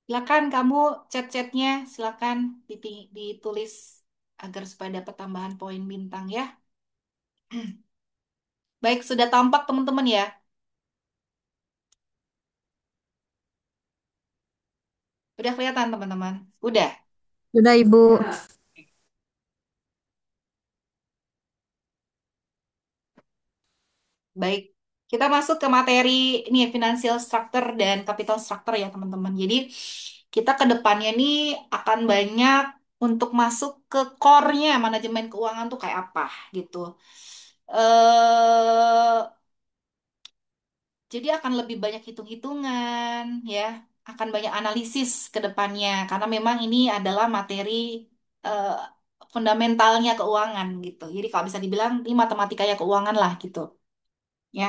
Silakan kamu chat-chatnya, silakan ditulis agar supaya dapat tambahan poin bintang ya. Baik, sudah tampak teman-teman ya. Udah kelihatan teman-teman. Udah. Sudah, Ibu. Baik. Kita masuk ke materi ini financial structure dan capital structure ya teman-teman. Jadi kita ke depannya nih akan banyak untuk masuk ke core-nya manajemen keuangan tuh kayak apa gitu. eh Jadi akan lebih banyak hitung-hitungan ya, akan banyak analisis ke depannya karena memang ini adalah materi eh, fundamentalnya keuangan gitu. Jadi kalau bisa dibilang ini matematikanya keuangan lah gitu ya.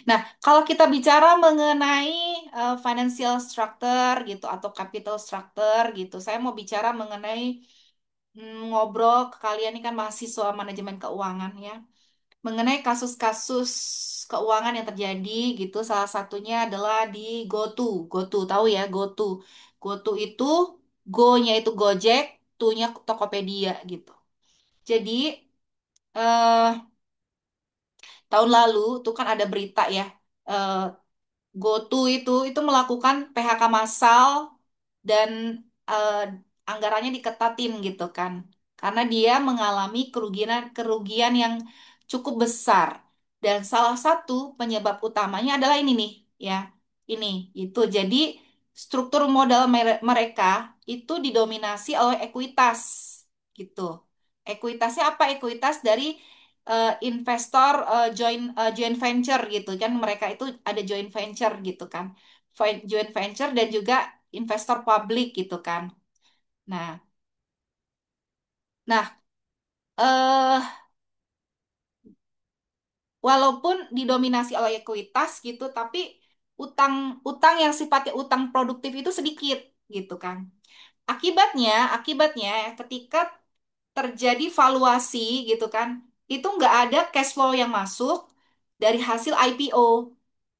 Nah, kalau kita bicara mengenai financial structure gitu atau capital structure gitu, saya mau bicara mengenai ngobrol ke kalian ini kan mahasiswa manajemen keuangan ya mengenai kasus-kasus keuangan yang terjadi gitu. Salah satunya adalah di GoTo. GoTo tahu ya GoTo. GoTo itu Go-nya itu Gojek, To-nya Tokopedia gitu. Jadi eh, tahun lalu tuh kan ada berita ya. eh, GoTo itu melakukan PHK massal dan eh, anggarannya diketatin gitu kan. Karena dia mengalami kerugian kerugian yang cukup besar. Dan salah satu penyebab utamanya adalah ini nih, ya. Ini itu. Jadi struktur modal mereka itu didominasi oleh ekuitas gitu. Ekuitasnya apa? Ekuitas dari investor joint venture gitu kan mereka itu ada joint venture gitu kan joint venture dan juga investor publik gitu kan. Nah, nah, eh walaupun didominasi oleh ekuitas gitu, tapi utang yang sifatnya utang produktif itu sedikit gitu kan. Akibatnya ketika terjadi valuasi gitu kan, itu nggak ada cash flow yang masuk dari hasil IPO.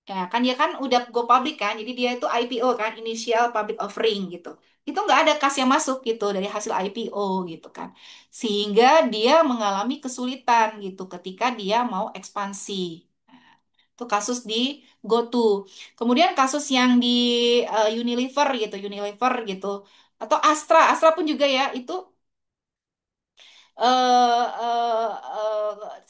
Ya kan dia kan udah go public kan, jadi dia itu IPO kan, initial public offering gitu. Itu nggak ada kas yang masuk gitu dari hasil IPO gitu kan, sehingga dia mengalami kesulitan gitu ketika dia mau ekspansi. Itu kasus di GoTo. Kemudian kasus yang di Unilever gitu, atau Astra pun juga ya itu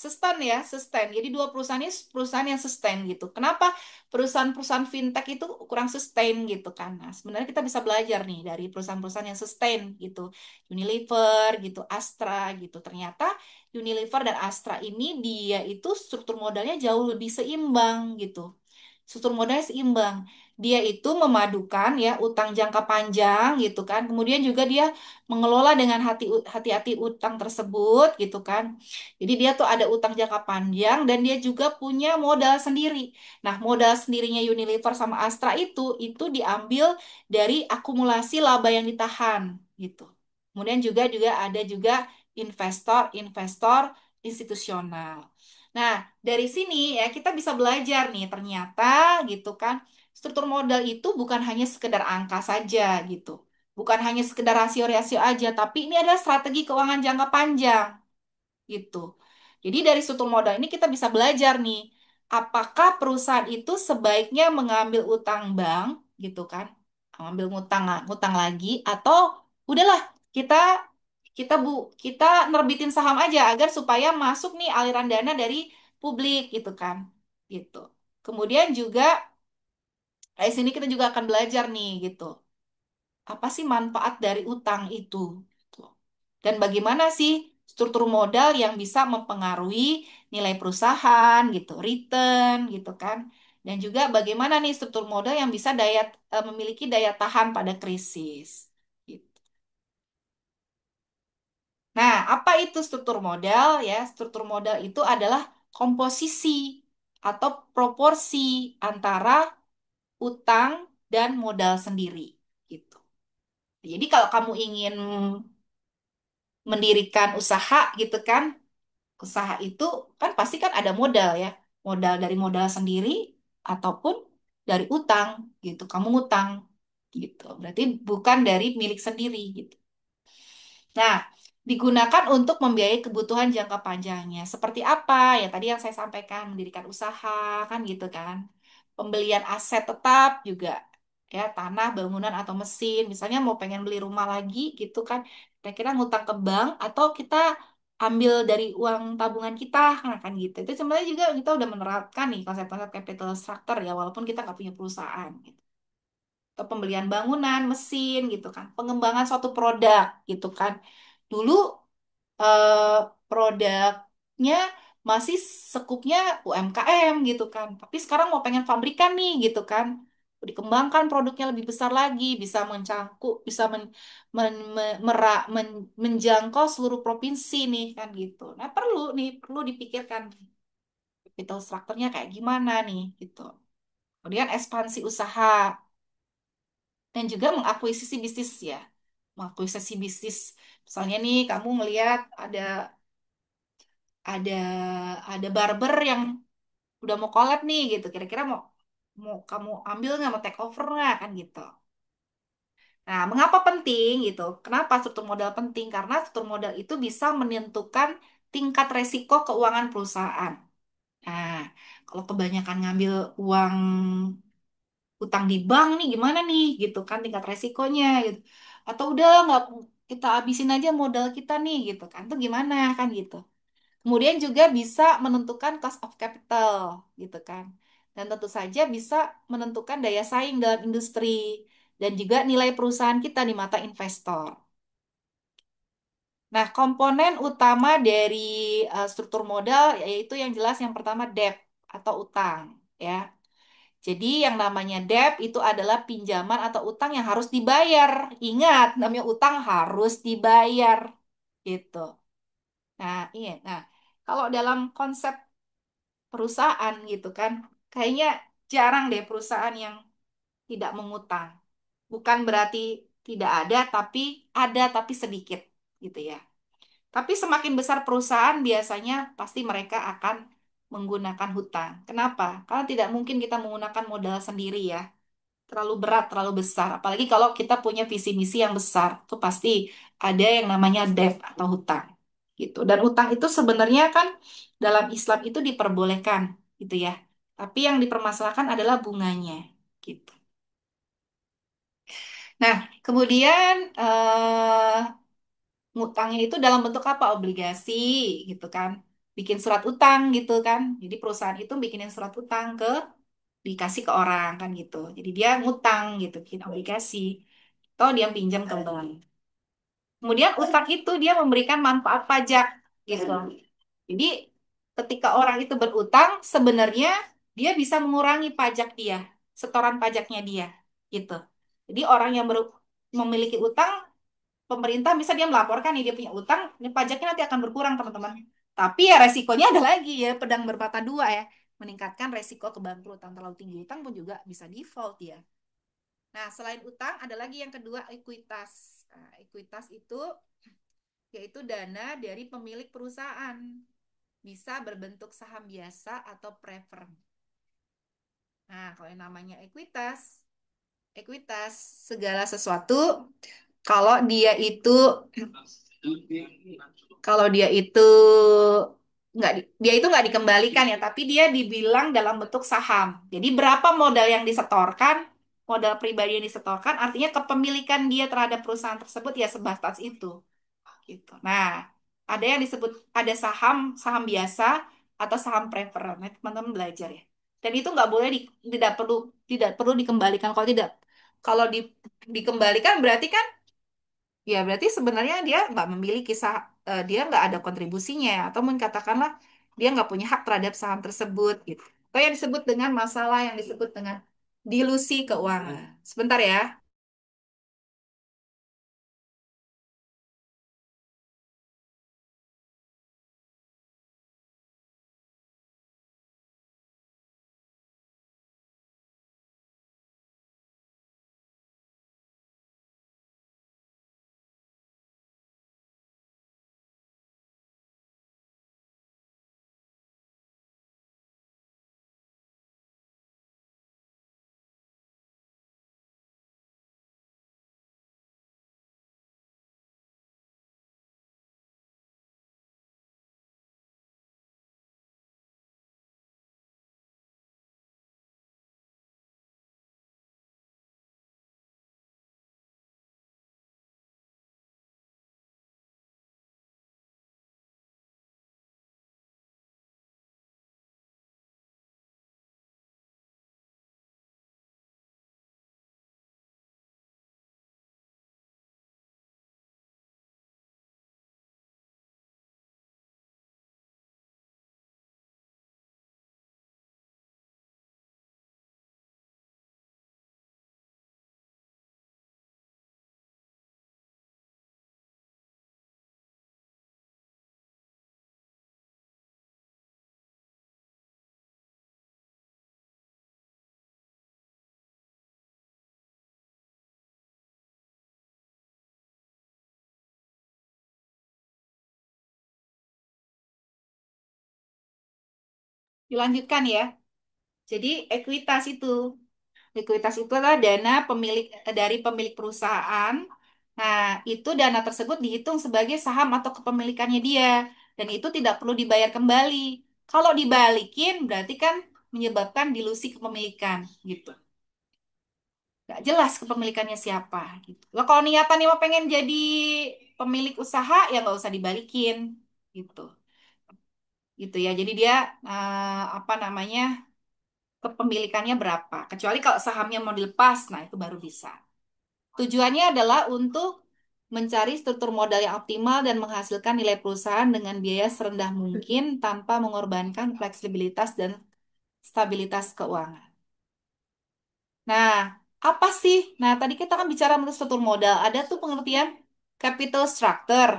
sustain ya, sustain. Jadi dua perusahaan ini perusahaan yang sustain gitu. Kenapa perusahaan-perusahaan fintech itu kurang sustain gitu kan? Nah, sebenarnya kita bisa belajar nih dari perusahaan-perusahaan yang sustain gitu. Unilever gitu, Astra gitu. Ternyata Unilever dan Astra ini dia itu struktur modalnya jauh lebih seimbang gitu. Struktur modalnya seimbang. Dia itu memadukan ya utang jangka panjang gitu kan. Kemudian juga dia mengelola dengan hati-hati utang tersebut gitu kan. Jadi dia tuh ada utang jangka panjang dan dia juga punya modal sendiri. Nah, modal sendirinya Unilever sama Astra itu diambil dari akumulasi laba yang ditahan gitu. Kemudian juga ada juga investor-investor institusional. Nah, dari sini ya kita bisa belajar nih ternyata gitu kan. Struktur modal itu bukan hanya sekedar angka saja gitu. Bukan hanya sekedar rasio-rasio aja, tapi ini adalah strategi keuangan jangka panjang gitu. Jadi dari struktur modal ini kita bisa belajar nih, apakah perusahaan itu sebaiknya mengambil utang bank gitu kan, mengambil ngutang lagi atau udahlah kita kita bu kita nerbitin saham aja agar supaya masuk nih aliran dana dari publik gitu kan, gitu. Kemudian juga dari sini kita juga akan belajar nih gitu apa sih manfaat dari utang itu? Tuh. Dan bagaimana sih struktur modal yang bisa mempengaruhi nilai perusahaan gitu, return gitu kan. Dan juga bagaimana nih struktur modal yang bisa memiliki daya tahan pada krisis. Gitu. Nah, apa itu struktur modal ya? Struktur modal itu adalah komposisi atau proporsi antara utang dan modal sendiri gitu. Jadi kalau kamu ingin mendirikan usaha gitu kan, usaha itu kan pasti kan ada modal ya, modal dari modal sendiri ataupun dari utang gitu, kamu ngutang. gitu. Berarti bukan dari milik sendiri gitu. Nah, digunakan untuk membiayai kebutuhan jangka panjangnya. Seperti apa? Ya tadi yang saya sampaikan, mendirikan usaha kan gitu kan. Pembelian aset tetap juga ya, tanah, bangunan atau mesin. Misalnya mau pengen beli rumah lagi gitu kan. Kira-kira ngutang ke bank atau kita ambil dari uang tabungan kita nah, kan gitu. Itu sebenarnya juga kita udah menerapkan nih konsep-konsep capital structure ya walaupun kita nggak punya perusahaan gitu. Atau pembelian bangunan, mesin gitu kan, pengembangan suatu produk gitu kan. Dulu eh, produknya masih sekupnya UMKM gitu kan, tapi sekarang mau pengen pabrikan nih gitu kan, dikembangkan produknya lebih besar lagi, bisa mencangkup, bisa menjangkau seluruh provinsi nih kan gitu. Nah perlu dipikirkan capital strukturnya kayak gimana nih gitu. Kemudian ekspansi usaha dan juga mengakuisisi bisnis ya. Mengakuisisi bisnis. Misalnya nih kamu ngelihat ada ada barber yang udah mau collab nih gitu. Kira-kira mau mau kamu ambil nggak, mau take over nggak kan gitu. Nah, mengapa penting gitu? Kenapa struktur modal penting? Karena struktur modal itu bisa menentukan tingkat resiko keuangan perusahaan. Nah, kalau kebanyakan ngambil uang utang di bank nih gimana nih gitu kan tingkat resikonya gitu, atau udah nggak kita habisin aja modal kita nih gitu kan tuh gimana kan gitu. Kemudian juga bisa menentukan cost of capital gitu kan, dan tentu saja bisa menentukan daya saing dalam industri dan juga nilai perusahaan kita di mata investor. Nah, komponen utama dari struktur modal yaitu yang jelas yang pertama debt atau utang ya. Jadi yang namanya debt itu adalah pinjaman atau utang yang harus dibayar. Ingat, namanya utang harus dibayar. Gitu. Nah, iya. Nah, kalau dalam konsep perusahaan gitu kan, kayaknya jarang deh perusahaan yang tidak mengutang. Bukan berarti tidak ada tapi sedikit gitu ya. Tapi semakin besar perusahaan biasanya pasti mereka akan menggunakan hutang. Kenapa? Karena tidak mungkin kita menggunakan modal sendiri ya, terlalu berat, terlalu besar. Apalagi kalau kita punya visi misi yang besar, itu pasti ada yang namanya debt atau hutang. Gitu. Dan hutang itu sebenarnya kan dalam Islam itu diperbolehkan, gitu ya. Tapi yang dipermasalahkan adalah bunganya, gitu. Nah, kemudian ngutangin itu dalam bentuk apa? Obligasi, gitu kan. Bikin surat utang, gitu kan. Jadi perusahaan itu bikinin surat utang dikasih ke orang kan gitu. Jadi dia ngutang gitu, bikin obligasi. Atau dia pinjam ke bank. Kemudian utang itu dia memberikan manfaat pajak gitu. Jadi ketika orang itu berutang, sebenarnya dia bisa mengurangi pajak dia, setoran pajaknya dia gitu. Jadi orang yang memiliki utang, pemerintah bisa dia melaporkan nih dia punya utang, ini pajaknya nanti akan berkurang teman-teman. Tapi ya resikonya ada lagi ya, pedang bermata dua ya. Meningkatkan resiko kebangkrutan, terlalu tinggi utang pun juga bisa default ya. Nah, selain utang, ada lagi yang kedua, ekuitas. Nah, ekuitas itu yaitu dana dari pemilik perusahaan. Bisa berbentuk saham biasa atau preferred. Nah, kalau yang namanya ekuitas, ekuitas segala sesuatu kalau dia itu kalau dia itu dia itu nggak dikembalikan ya, tapi dia dibilang dalam bentuk saham. Jadi berapa modal yang disetorkan, modal pribadi yang disetorkan, artinya kepemilikan dia terhadap perusahaan tersebut ya sebatas itu. Gitu. Nah, ada yang disebut ada saham saham biasa atau saham preferred. Nah, teman-teman belajar ya. Dan itu nggak boleh tidak perlu dikembalikan. Kalau dikembalikan berarti kan ya berarti sebenarnya dia nggak memiliki dia nggak ada kontribusinya atau mungkin katakanlah dia nggak punya hak terhadap saham tersebut gitu. Atau yang disebut dengan masalah yang disebut dengan dilusi keuangan. Sebentar ya. Dilanjutkan ya. Jadi ekuitas itu. Ekuitas itu adalah dana pemilik dari pemilik perusahaan. Nah, itu dana tersebut dihitung sebagai saham atau kepemilikannya dia dan itu tidak perlu dibayar kembali. Kalau dibalikin berarti kan menyebabkan dilusi kepemilikan gitu. Nggak jelas kepemilikannya siapa gitu. Lo kalau niatannya mau pengen jadi pemilik usaha ya nggak usah dibalikin gitu. Gitu ya. Jadi dia apa namanya? Kepemilikannya berapa. Kecuali kalau sahamnya mau dilepas, nah itu baru bisa. Tujuannya adalah untuk mencari struktur modal yang optimal dan menghasilkan nilai perusahaan dengan biaya serendah mungkin tanpa mengorbankan fleksibilitas dan stabilitas keuangan. Nah, apa sih? Nah, tadi kita kan bicara mengenai struktur modal. Ada tuh pengertian capital structure.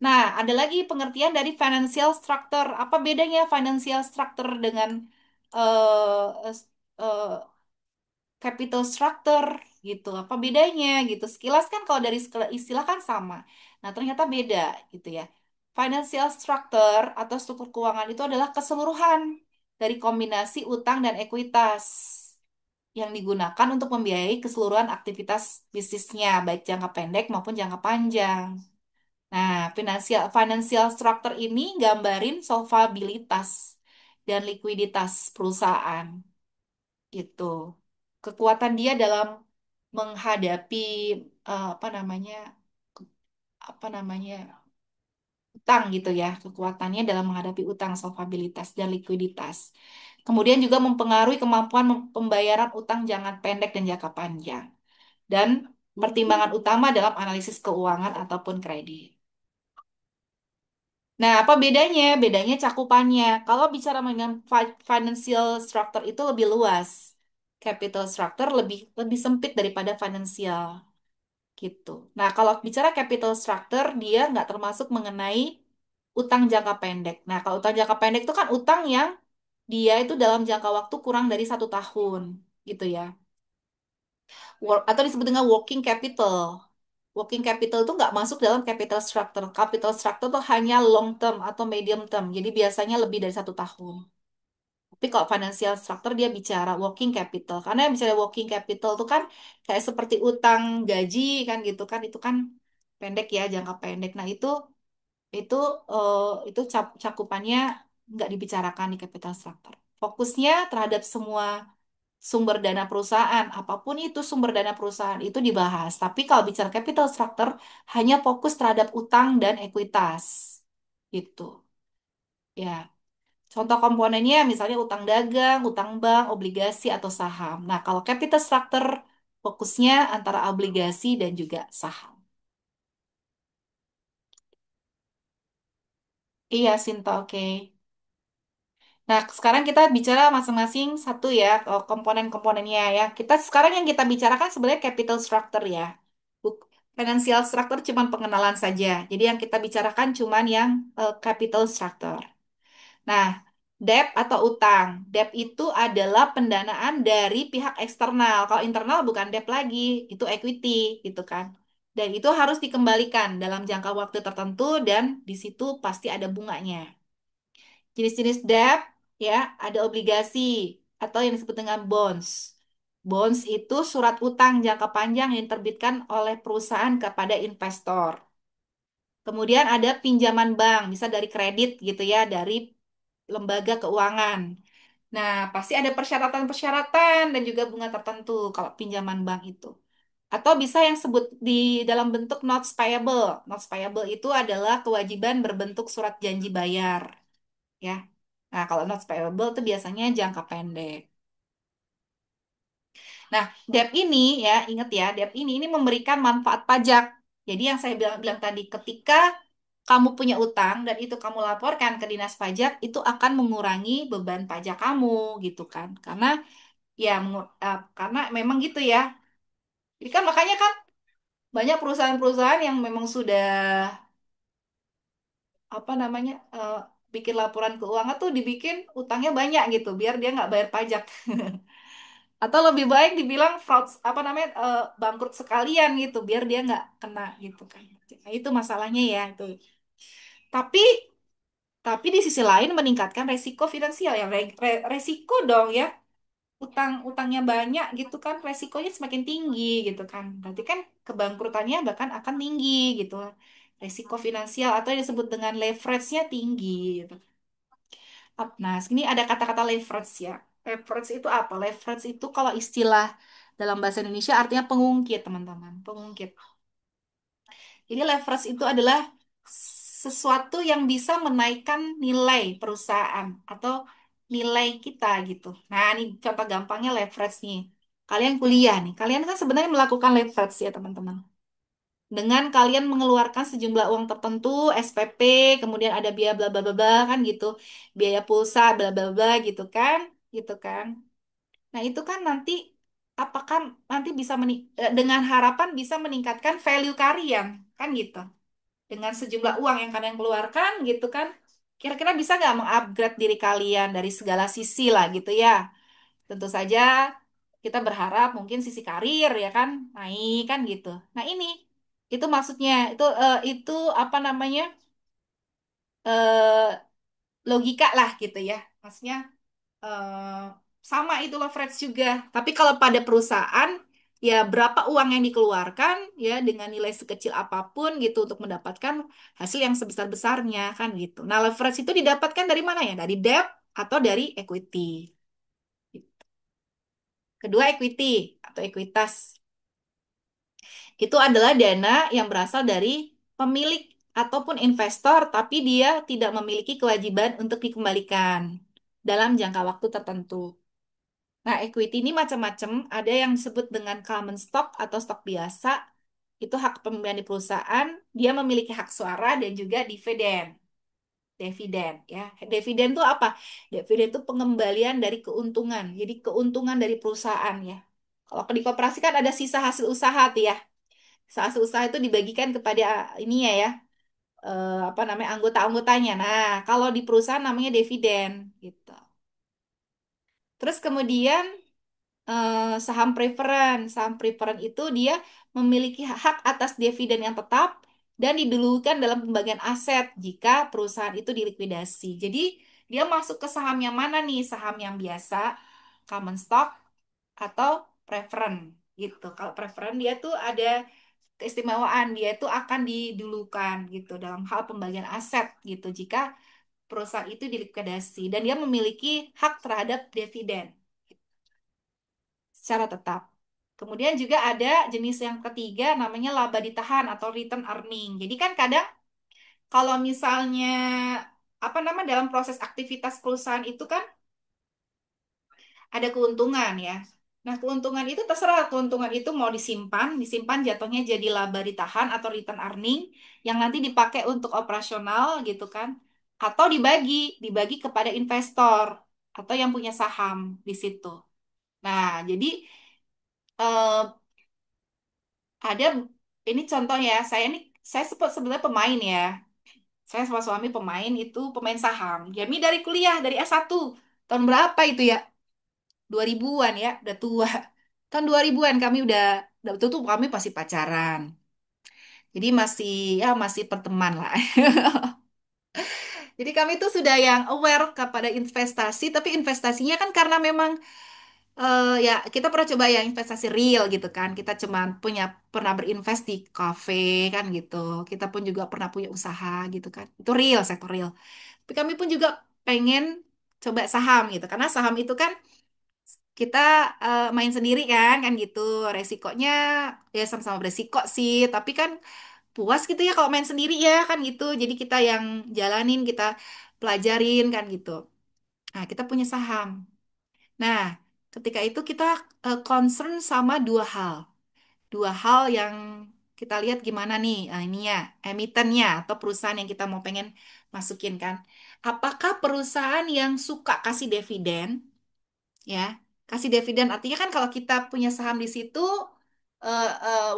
Nah, ada lagi pengertian dari financial structure. Apa bedanya financial structure dengan eh, eh, capital structure gitu. Apa bedanya gitu? Sekilas kan kalau dari istilah kan sama. Nah, ternyata beda gitu ya. Financial structure atau struktur keuangan itu adalah keseluruhan dari kombinasi utang dan ekuitas yang digunakan untuk membiayai keseluruhan aktivitas bisnisnya, baik jangka pendek maupun jangka panjang. Nah, financial structure ini gambarin solvabilitas dan likuiditas perusahaan gitu. Kekuatan dia dalam menghadapi apa namanya apa namanya utang gitu ya. Kekuatannya dalam menghadapi utang, solvabilitas dan likuiditas. Kemudian juga mempengaruhi kemampuan pembayaran utang jangka pendek dan jangka panjang. Dan pertimbangan utama dalam analisis keuangan ataupun kredit. Nah, apa bedanya? Bedanya cakupannya. Kalau bicara mengenai financial structure itu lebih luas. Capital structure lebih lebih sempit daripada financial gitu. Nah, kalau bicara capital structure, dia nggak termasuk mengenai utang jangka pendek. Nah, kalau utang jangka pendek itu kan utang yang dia itu dalam jangka waktu kurang dari 1 tahun gitu ya. Atau disebut dengan working capital. Working capital itu nggak masuk dalam capital structure. Capital structure itu hanya long term atau medium term. Jadi biasanya lebih dari 1 tahun. Tapi kalau financial structure dia bicara working capital. Karena yang bicara working capital itu kan kayak seperti utang gaji kan gitu kan. Itu kan pendek ya, jangka pendek. Nah itu eh, itu cakupannya nggak dibicarakan di capital structure. Fokusnya terhadap semua sumber dana perusahaan, apapun itu sumber dana perusahaan itu dibahas. Tapi kalau bicara capital structure, hanya fokus terhadap utang dan ekuitas. Gitu. Ya, contoh komponennya misalnya utang dagang, utang bank, obligasi atau saham. Nah, kalau capital structure fokusnya antara obligasi dan juga saham. Iya, Sinta, oke. Nah, sekarang kita bicara masing-masing satu ya, komponen-komponennya ya. Kita sekarang yang kita bicarakan sebenarnya capital structure ya. Financial structure cuma pengenalan saja. Jadi yang kita bicarakan cuma yang capital structure. Nah, debt atau utang. Debt itu adalah pendanaan dari pihak eksternal. Kalau internal bukan debt lagi, itu equity gitu kan. Dan itu harus dikembalikan dalam jangka waktu tertentu dan di situ pasti ada bunganya. Jenis-jenis debt ya, ada obligasi atau yang disebut dengan bonds. Bonds itu surat utang jangka panjang yang diterbitkan oleh perusahaan kepada investor. Kemudian ada pinjaman bank, bisa dari kredit gitu ya, dari lembaga keuangan. Nah, pasti ada persyaratan-persyaratan dan juga bunga tertentu kalau pinjaman bank itu. Atau bisa yang sebut di dalam bentuk notes payable. Notes payable itu adalah kewajiban berbentuk surat janji bayar, ya. Nah, kalau notes payable itu biasanya jangka pendek. Nah, debt ini ya, ingat ya, debt ini memberikan manfaat pajak. Jadi yang saya bilang tadi, ketika kamu punya utang dan itu kamu laporkan ke dinas pajak, itu akan mengurangi beban pajak kamu gitu kan. Karena ya karena memang gitu ya. Jadi kan makanya kan banyak perusahaan-perusahaan yang memang sudah apa namanya bikin laporan keuangan tuh dibikin utangnya banyak gitu biar dia nggak bayar pajak. Atau lebih baik dibilang fraud apa namanya bangkrut sekalian gitu biar dia nggak kena gitu kan. Nah, itu masalahnya ya itu. Tapi Tapi di sisi lain meningkatkan resiko finansial ya, resiko dong ya. Utangnya banyak gitu kan, resikonya semakin tinggi gitu kan. Berarti kan kebangkrutannya bahkan akan tinggi gitu. Resiko finansial atau yang disebut dengan leverage-nya tinggi gitu. Nah, sini ada kata-kata leverage ya. Leverage itu apa? Leverage itu kalau istilah dalam bahasa Indonesia artinya pengungkit, teman-teman. Pengungkit. Jadi leverage itu adalah sesuatu yang bisa menaikkan nilai perusahaan atau nilai kita gitu. Nah, ini contoh gampangnya leverage nih. Kalian kuliah nih, kalian kan sebenarnya melakukan leverage ya teman-teman. Dengan kalian mengeluarkan sejumlah uang tertentu, SPP, kemudian ada biaya bla bla bla bla, kan gitu, biaya pulsa bla bla bla gitu kan. Nah, itu kan nanti apakah nanti bisa dengan harapan bisa meningkatkan value kalian, kan gitu. Dengan sejumlah uang yang kalian keluarkan gitu kan. Kira-kira bisa nggak mengupgrade diri kalian dari segala sisi lah gitu ya. Tentu saja kita berharap mungkin sisi karir ya kan naik kan gitu. Nah ini itu maksudnya itu apa namanya eh, logika lah gitu ya. Maksudnya eh, sama itu leverage juga. Tapi kalau pada perusahaan ya berapa uang yang dikeluarkan ya dengan nilai sekecil apapun gitu untuk mendapatkan hasil yang sebesar-besarnya kan gitu. Nah, leverage itu didapatkan dari mana ya? Dari debt atau dari equity. Kedua equity atau ekuitas. Itu adalah dana yang berasal dari pemilik ataupun investor tapi dia tidak memiliki kewajiban untuk dikembalikan dalam jangka waktu tertentu. Nah, equity ini macam-macam. Ada yang disebut dengan common stock atau stok biasa. Itu hak pemilihan di perusahaan. Dia memiliki hak suara dan juga dividen. Dividen, ya. Dividen itu apa? Dividen itu pengembalian dari keuntungan. Jadi keuntungan dari perusahaan, ya. Kalau di koperasi kan ada sisa hasil usaha, tuh ya. Sisa hasil usaha itu dibagikan kepada ini ya, apa namanya anggota-anggotanya. Nah, kalau di perusahaan namanya dividen, gitu. Terus kemudian saham preferen. Saham preferen itu dia memiliki hak atas dividen yang tetap dan didulukan dalam pembagian aset jika perusahaan itu dilikuidasi. Jadi dia masuk ke saham yang mana nih? Saham yang biasa, common stock atau preferen gitu. Kalau preferen dia tuh ada keistimewaan, dia itu akan didulukan gitu dalam hal pembagian aset gitu jika perusahaan itu dilikuidasi dan dia memiliki hak terhadap dividen secara tetap. Kemudian juga ada jenis yang ketiga namanya laba ditahan atau return earning. Jadi kan kadang kalau misalnya apa nama dalam proses aktivitas perusahaan itu kan ada keuntungan ya. Nah, keuntungan itu terserah keuntungan itu mau disimpan jatuhnya jadi laba ditahan atau return earning yang nanti dipakai untuk operasional gitu kan. Atau dibagi kepada investor atau yang punya saham di situ. Nah, jadi eh, ada ini contoh ya, saya sebenarnya pemain ya. Saya sama suami pemain itu pemain saham. Kami dari kuliah dari S1. Tahun berapa itu ya? 2000-an ya, udah tua. Tahun 2000-an kami udah betul tuh kami masih pacaran. Jadi masih ya masih berteman lah. Jadi kami tuh sudah yang aware kepada investasi, tapi investasinya kan karena memang ya kita pernah coba ya investasi real gitu kan. Kita cuma pernah berinvest di kafe kan gitu. Kita pun juga pernah punya usaha gitu kan. Itu real, sektor real. Tapi kami pun juga pengen coba saham gitu. Karena saham itu kan kita main sendiri kan gitu. Resikonya ya sama-sama beresiko sih. Tapi kan puas gitu ya kalau main sendiri ya kan gitu. Jadi kita yang jalanin, kita pelajarin kan gitu. Nah, kita punya saham. Nah, ketika itu kita concern sama dua hal. Dua hal yang kita lihat gimana nih ininya, emitennya atau perusahaan yang kita mau pengen masukin kan. Apakah perusahaan yang suka kasih dividen ya kasih dividen artinya kan kalau kita punya saham di situ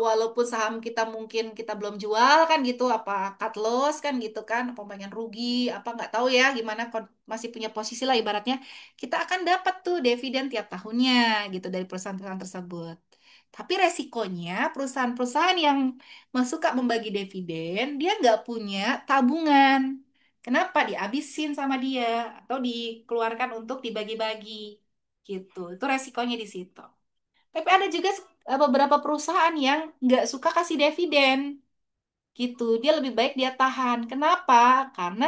walaupun saham kita mungkin kita belum jual kan gitu apa cut loss kan gitu kan apa pengen rugi apa nggak tahu ya gimana masih punya posisi lah ibaratnya kita akan dapat tuh dividen tiap tahunnya gitu dari perusahaan-perusahaan tersebut tapi resikonya perusahaan-perusahaan yang suka membagi dividen dia nggak punya tabungan Kenapa dihabisin sama dia atau dikeluarkan untuk dibagi-bagi gitu. Itu resikonya di situ. Tapi ada juga beberapa perusahaan yang nggak suka kasih dividen gitu. Dia lebih baik dia tahan. Kenapa? Karena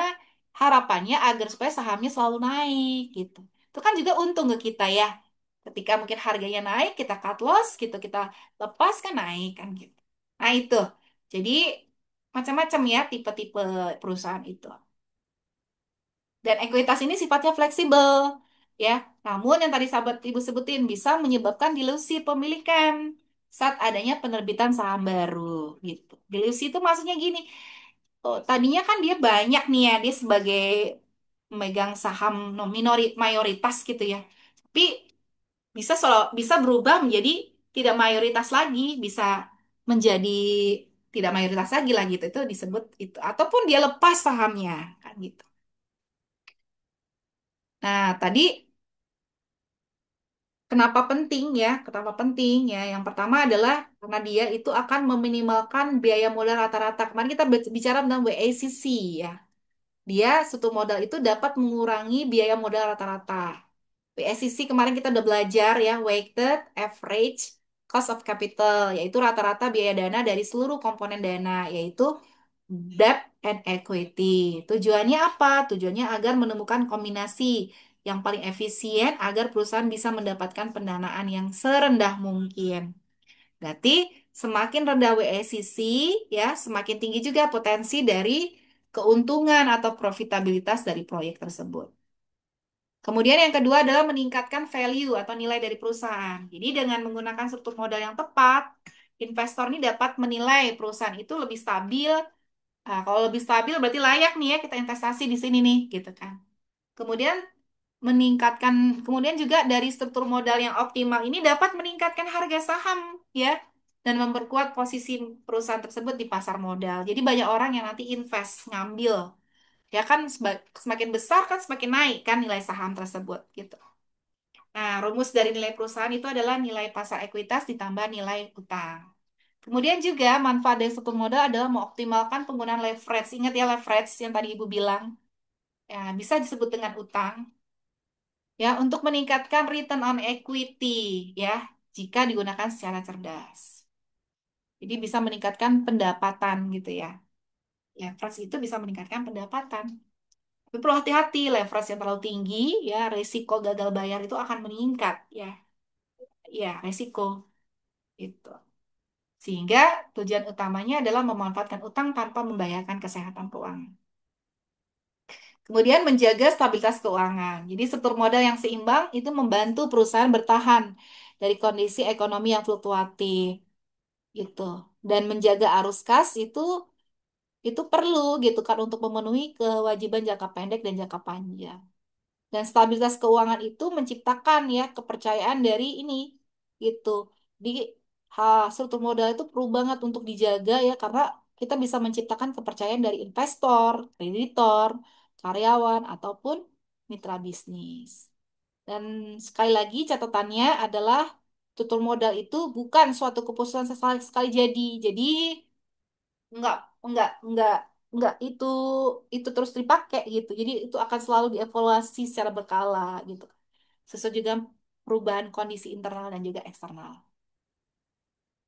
harapannya agar supaya sahamnya selalu naik gitu. Itu kan juga untung ke kita ya. Ketika mungkin harganya naik, kita cut loss gitu, kita lepas kan naik kan gitu. Nah itu. Jadi macam-macam ya tipe-tipe perusahaan itu. Dan ekuitas ini sifatnya fleksibel, ya. Namun yang tadi sahabat ibu sebutin bisa menyebabkan dilusi pemilikan saat adanya penerbitan saham baru, gitu. Dilusi itu maksudnya gini, oh, tadinya kan dia banyak nih ya, dia sebagai memegang saham mayoritas gitu ya. Tapi bisa berubah menjadi tidak mayoritas lagi, bisa menjadi tidak mayoritas lagi lah gitu. Itu disebut itu. Ataupun dia lepas sahamnya, kan gitu. Nah, tadi kenapa penting ya? Kenapa penting ya? Yang pertama adalah karena dia itu akan meminimalkan biaya modal rata-rata. Kemarin kita bicara tentang WACC ya. Dia suatu modal itu dapat mengurangi biaya modal rata-rata. WACC kemarin kita udah belajar ya, weighted average cost of capital, yaitu rata-rata biaya dana dari seluruh komponen dana, yaitu debt and equity. Tujuannya apa? Tujuannya agar menemukan kombinasi yang paling efisien agar perusahaan bisa mendapatkan pendanaan yang serendah mungkin. Berarti semakin rendah WACC ya, semakin tinggi juga potensi dari keuntungan atau profitabilitas dari proyek tersebut. Kemudian yang kedua adalah meningkatkan value atau nilai dari perusahaan. Jadi dengan menggunakan struktur modal yang tepat, investor ini dapat menilai perusahaan itu lebih stabil. Nah, kalau lebih stabil berarti layak nih ya kita investasi di sini nih, gitu kan. Kemudian kemudian juga dari struktur modal yang optimal ini dapat meningkatkan harga saham ya dan memperkuat posisi perusahaan tersebut di pasar modal. Jadi banyak orang yang nanti invest ngambil ya kan semakin besar kan semakin naik kan nilai saham tersebut gitu. Nah, rumus dari nilai perusahaan itu adalah nilai pasar ekuitas ditambah nilai utang. Kemudian juga manfaat dari struktur modal adalah mengoptimalkan penggunaan leverage. Ingat ya leverage yang tadi Ibu bilang. Ya, bisa disebut dengan utang ya untuk meningkatkan return on equity ya jika digunakan secara cerdas. Jadi bisa meningkatkan pendapatan gitu ya. Leverage itu bisa meningkatkan pendapatan. Tapi perlu hati-hati, leverage yang terlalu tinggi ya resiko gagal bayar itu akan meningkat ya. Ya, resiko itu. Sehingga tujuan utamanya adalah memanfaatkan utang tanpa membahayakan kesehatan keuangan. Kemudian menjaga stabilitas keuangan. Jadi struktur modal yang seimbang itu membantu perusahaan bertahan dari kondisi ekonomi yang fluktuatif gitu. Dan menjaga arus kas itu perlu gitu kan untuk memenuhi kewajiban jangka pendek dan jangka panjang. Dan stabilitas keuangan itu menciptakan ya kepercayaan dari ini gitu. Di struktur modal itu perlu banget untuk dijaga ya karena kita bisa menciptakan kepercayaan dari investor, kreditor, karyawan ataupun mitra bisnis. Dan sekali lagi catatannya adalah struktur modal itu bukan suatu keputusan sekali sekali jadi. Jadi enggak enggak enggak enggak itu terus dipakai gitu. Jadi itu akan selalu dievaluasi secara berkala gitu. Sesuai juga perubahan kondisi internal dan juga eksternal.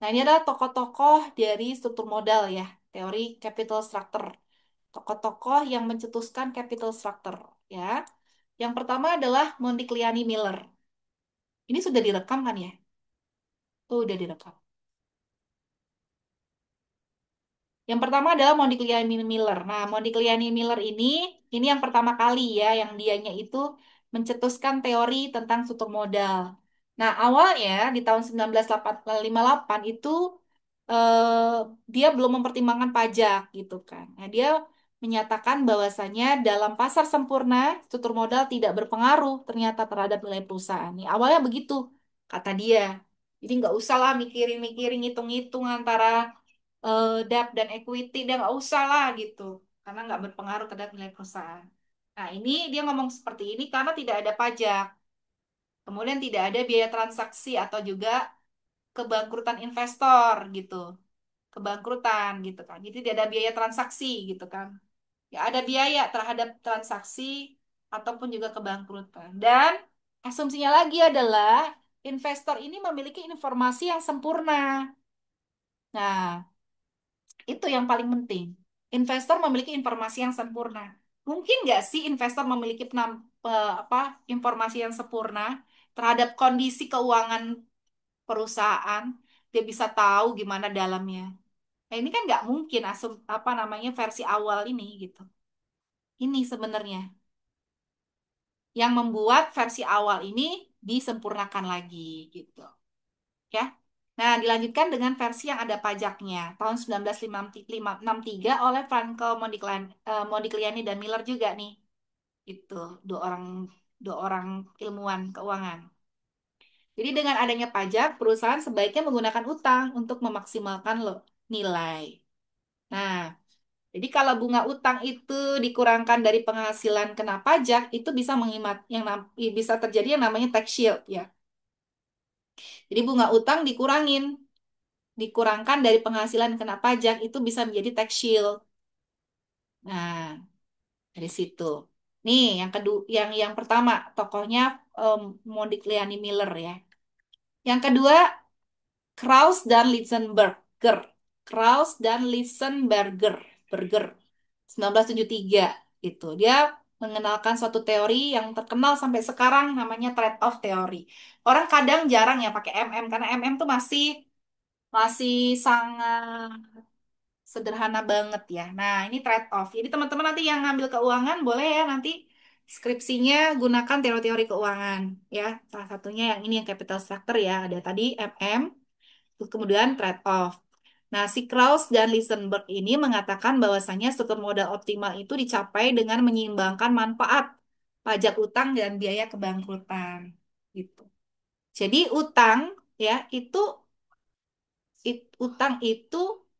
Nah, ini adalah tokoh-tokoh dari struktur modal ya, teori capital structure. Tokoh-tokoh yang mencetuskan capital structure ya. Yang pertama adalah Mondigliani Miller. Ini sudah direkam kan ya? Tuh udah direkam. Yang pertama adalah Modigliani Miller. Nah, Modigliani Miller ini yang pertama kali ya, yang dianya itu mencetuskan teori tentang struktur modal. Nah, awalnya di tahun 1958 itu eh, dia belum mempertimbangkan pajak gitu kan. Nah, dia menyatakan bahwasanya dalam pasar sempurna struktur modal tidak berpengaruh ternyata terhadap nilai perusahaan. Nih, awalnya begitu kata dia. Jadi nggak usah lah mikirin-mikirin, hitung-hitung antara debt dan equity dia nggak usah lah gitu karena nggak berpengaruh terhadap nilai perusahaan. Nah ini dia ngomong seperti ini karena tidak ada pajak, kemudian tidak ada biaya transaksi atau juga kebangkrutan investor gitu, kebangkrutan gitu kan. Jadi tidak ada biaya transaksi gitu kan. Ya, ada biaya terhadap transaksi ataupun juga kebangkrutan. Dan asumsinya lagi adalah investor ini memiliki informasi yang sempurna. Nah, itu yang paling penting. Investor memiliki informasi yang sempurna. Mungkin nggak sih investor memiliki informasi yang sempurna terhadap kondisi keuangan perusahaan? Dia bisa tahu gimana dalamnya. Nah, ini kan nggak mungkin versi awal ini gitu. Ini sebenarnya yang membuat versi awal ini disempurnakan lagi gitu ya. Nah, dilanjutkan dengan versi yang ada pajaknya tahun 1963 oleh Franco Modigliani dan Miller juga nih. Itu dua orang dua orang ilmuwan keuangan. Jadi dengan adanya pajak, perusahaan sebaiknya menggunakan utang untuk memaksimalkan nilai. Nah, jadi kalau bunga utang itu dikurangkan dari penghasilan kena pajak, itu bisa bisa terjadi yang namanya tax shield ya. Jadi bunga utang dikurangkan dari penghasilan kena pajak itu bisa menjadi tax shield. Nah, dari situ. Nih, yang kedua, yang pertama tokohnya um, Modigliani Miller ya. Yang kedua Krauss dan Lichtenberger. Krauss dan Lichtenberger. Berger. 1973 itu. Dia mengenalkan suatu teori yang terkenal sampai sekarang namanya trade-off teori. Orang kadang jarang ya pakai MM karena MM tuh masih masih sangat sederhana banget ya. Nah, ini trade-off. Jadi teman-teman nanti yang ngambil keuangan boleh ya nanti skripsinya gunakan teori-teori keuangan ya. Salah satunya yang ini yang capital structure ya. Ada tadi MM, terus kemudian trade-off. Nah, si Krauss dan Lisenberg ini mengatakan bahwasanya struktur modal optimal itu dicapai dengan menyeimbangkan manfaat pajak utang dan biaya kebangkrutan gitu. Jadi utang ya utang itu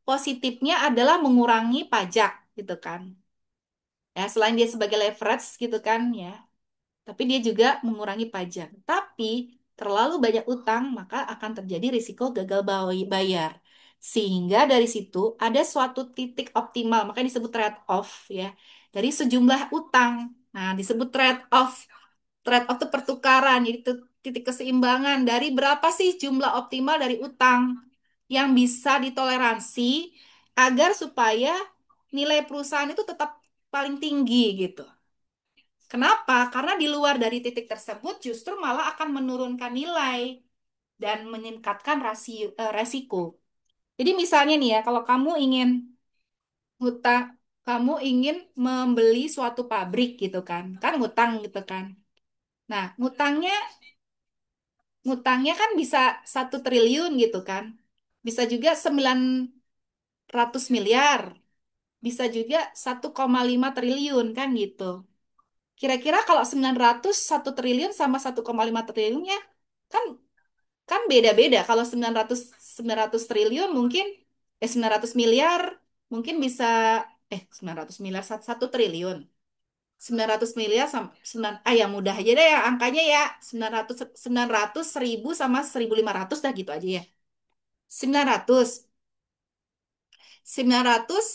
positifnya adalah mengurangi pajak gitu kan. Ya, selain dia sebagai leverage gitu kan ya, tapi dia juga mengurangi pajak. Tapi terlalu banyak utang, maka akan terjadi risiko gagal bayar. Sehingga dari situ ada suatu titik optimal, makanya disebut trade-off ya, dari sejumlah utang. Nah, disebut trade-off. Trade-off itu pertukaran, jadi itu titik keseimbangan dari berapa sih jumlah optimal dari utang yang bisa ditoleransi agar supaya nilai perusahaan itu tetap paling tinggi gitu. Kenapa? Karena di luar dari titik tersebut justru malah akan menurunkan nilai dan meningkatkan resiko. Jadi misalnya nih ya, kalau ngutang, kamu ingin membeli suatu pabrik gitu kan ngutang gitu kan. Nah, ngutangnya kan bisa 1 triliun gitu kan. Bisa juga 900 miliar, bisa juga 1,5 triliun kan gitu. Kira-kira kalau 900 1 triliun sama 1,5 triliunnya kan kan beda-beda. Kalau 900 triliun mungkin 900 miliar mungkin bisa 900 miliar 1 triliun. 900 miliar sama 9 yang mudah aja deh ya angkanya ya 900 1000 sama 1500 dah gitu aja ya. 900 900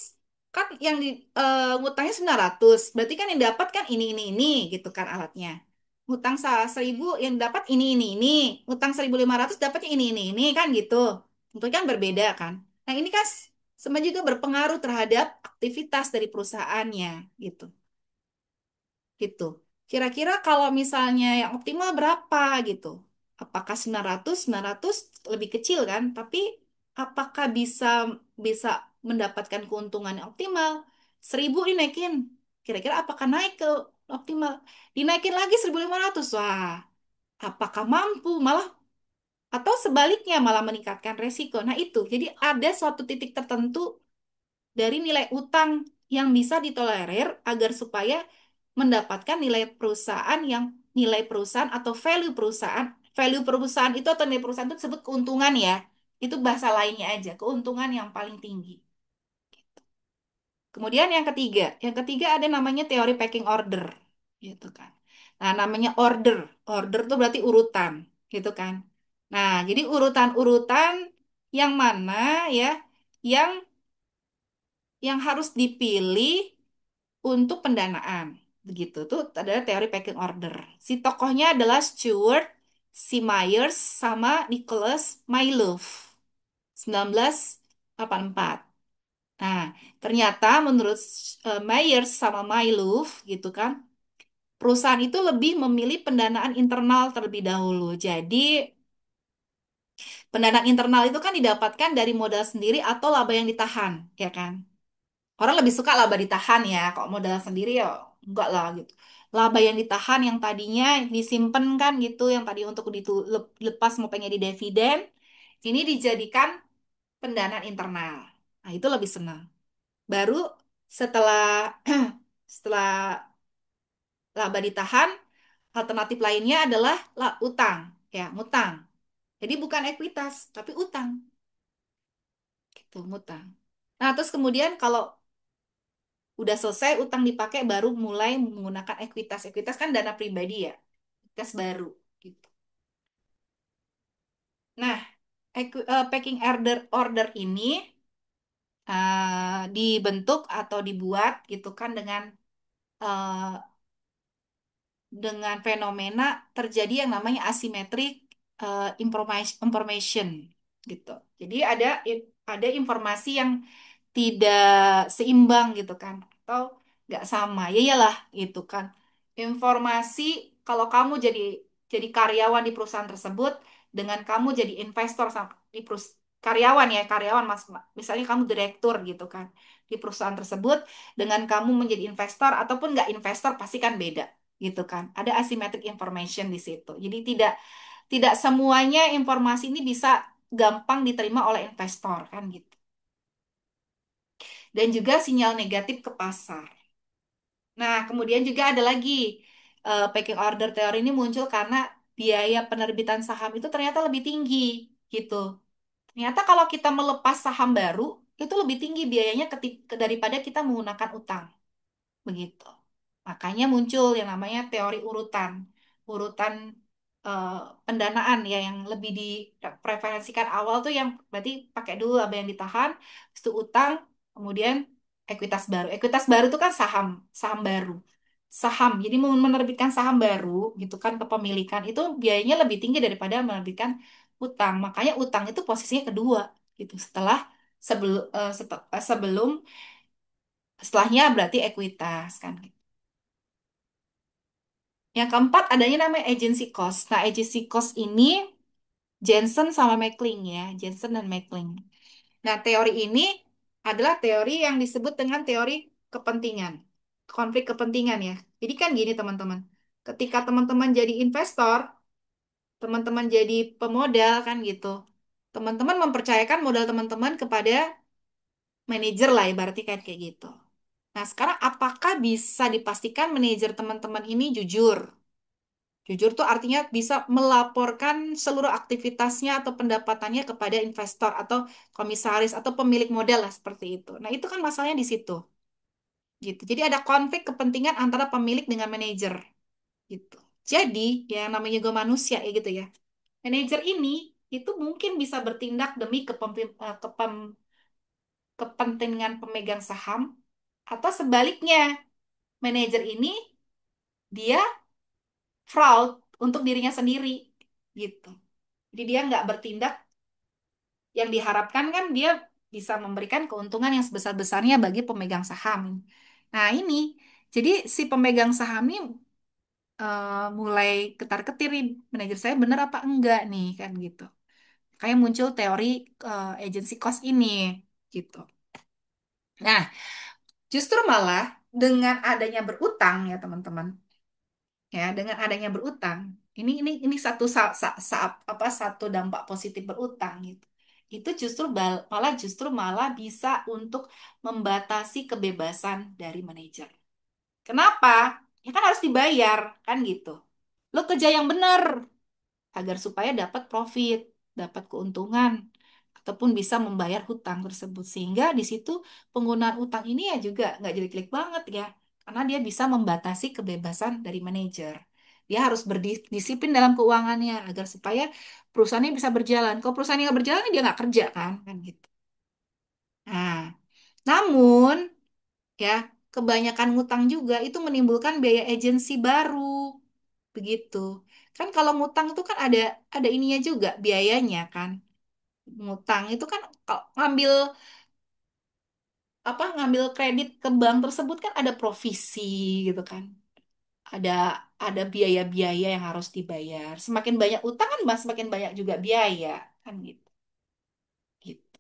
kan yang ngutangnya 900 berarti kan yang dapat kan ini gitu kan alatnya. Ngutang 1000 yang dapat ini, ngutang 1500 dapatnya ini kan gitu. Tentu kan berbeda kan. Nah, ini kan semua juga berpengaruh terhadap aktivitas dari perusahaannya gitu. Gitu. Kira-kira kalau misalnya yang optimal berapa gitu? Apakah 900 lebih kecil kan? Tapi apakah bisa bisa mendapatkan keuntungan yang optimal? 1000 dinaikin. Kira-kira apakah naik ke optimal? Dinaikin lagi 1500. Wah, apakah mampu malah atau sebaliknya malah meningkatkan resiko. Nah, itu. Jadi ada suatu titik tertentu dari nilai utang yang bisa ditolerir agar supaya mendapatkan nilai perusahaan atau value perusahaan itu atau nilai perusahaan itu disebut keuntungan ya. Itu bahasa lainnya aja, keuntungan yang paling tinggi. Kemudian yang ketiga ada namanya teori pecking order, gitu kan. Nah, namanya order tuh berarti urutan, gitu kan. Nah, jadi urutan-urutan yang mana ya, yang yang harus dipilih untuk pendanaan. Begitu. Itu adalah teori pecking order. Si tokohnya adalah Stewart, si Myers, sama Nicholas Mylove. 1984. Nah, ternyata menurut Myers sama Mylove gitu kan, perusahaan itu lebih memilih pendanaan internal terlebih dahulu. Jadi, pendanaan internal itu kan didapatkan dari modal sendiri atau laba yang ditahan, ya kan? Orang lebih suka laba ditahan ya, kok modal sendiri ya enggak lah gitu. Laba yang ditahan yang tadinya disimpan kan gitu, yang tadi untuk dilepas mau pengen di dividen, ini dijadikan pendanaan internal. Nah, itu lebih senang. Baru setelah setelah laba ditahan, alternatif lainnya adalah utang, ya, ngutang. Jadi bukan ekuitas, tapi utang, gitu, ngutang. Nah, terus kemudian kalau udah selesai utang dipakai baru mulai menggunakan ekuitas. Ekuitas kan dana pribadi ya, ekuitas baru gitu. Nah, packing order ini dibentuk atau dibuat gitu kan eh, dengan fenomena terjadi yang namanya asymmetric information gitu. Jadi ada informasi yang tidak seimbang gitu kan atau nggak sama ya iyalah gitu kan informasi kalau kamu jadi karyawan di perusahaan tersebut dengan kamu jadi investor di karyawan ya karyawan mas misalnya kamu direktur gitu kan di perusahaan tersebut dengan kamu menjadi investor ataupun nggak investor pasti kan beda gitu kan ada asymmetric information di situ jadi tidak semuanya informasi ini bisa gampang diterima oleh investor kan gitu dan juga sinyal negatif ke pasar. Nah, kemudian juga ada lagi packing order teori ini muncul karena biaya penerbitan saham itu ternyata lebih tinggi gitu. Ternyata kalau kita melepas saham baru itu lebih tinggi biayanya daripada kita menggunakan utang. Begitu. Makanya muncul yang namanya teori urutan. Urutan eh, pendanaan ya yang lebih dipreferensikan awal tuh yang berarti pakai dulu laba yang ditahan, habis itu utang, kemudian ekuitas baru. Ekuitas baru itu kan saham, saham baru. Saham. Jadi menerbitkan saham baru gitu kan kepemilikan itu biayanya lebih tinggi daripada menerbitkan utang. Makanya utang itu posisinya kedua gitu. Sebelum setelahnya berarti ekuitas kan. Yang keempat adanya namanya agency cost. Nah, agency cost ini Jensen sama Mackling ya, Jensen dan Mackling. Nah, teori ini adalah teori yang disebut dengan teori kepentingan, konflik kepentingan ya. Jadi kan gini teman-teman, ketika teman-teman jadi investor, teman-teman jadi pemodal kan gitu, teman-teman mempercayakan modal teman-teman kepada manajer lah, ibaratnya kayak gitu. Nah, sekarang apakah bisa dipastikan manajer teman-teman ini jujur? Jujur tuh artinya bisa melaporkan seluruh aktivitasnya atau pendapatannya kepada investor atau komisaris atau pemilik modal lah seperti itu. Nah, itu kan masalahnya di situ. Gitu. Jadi ada konflik kepentingan antara pemilik dengan manajer gitu. Jadi, ya namanya juga manusia ya gitu ya. Manajer ini itu mungkin bisa bertindak demi kepentingan pemegang saham atau sebaliknya, manajer ini dia fraud untuk dirinya sendiri gitu. Jadi dia nggak bertindak yang diharapkan kan dia bisa memberikan keuntungan yang sebesar-besarnya bagi pemegang saham. Nah ini, jadi si pemegang saham ini mulai ketar-ketir nih, manajer saya benar apa enggak nih kan gitu. Kayak muncul teori agency cost ini gitu. Nah, justru malah dengan adanya berutang ya teman-teman, ya dengan adanya berutang ini satu satu dampak positif berutang gitu itu justru malah bisa untuk membatasi kebebasan dari manajer kenapa ya kan harus dibayar kan gitu lo kerja yang benar agar supaya dapat profit, dapat keuntungan, ataupun bisa membayar hutang tersebut. Sehingga di situ penggunaan utang ini ya juga nggak jelek-jelek banget ya, karena dia bisa membatasi kebebasan dari manajer. Dia harus berdisiplin dalam keuangannya agar supaya perusahaannya bisa berjalan. Kalau perusahaannya nggak berjalan, dia nggak kerja kan gitu. Nah, namun ya. kebanyakan ngutang juga itu menimbulkan biaya agensi baru. Begitu. Kan kalau ngutang itu kan ada ininya juga biayanya kan. Ngutang itu kan kalau ngambil kredit ke bank tersebut kan ada provisi gitu kan. Ada ada biaya-biaya yang harus dibayar. Semakin banyak utang kan semakin banyak juga biaya kan gitu. Gitu.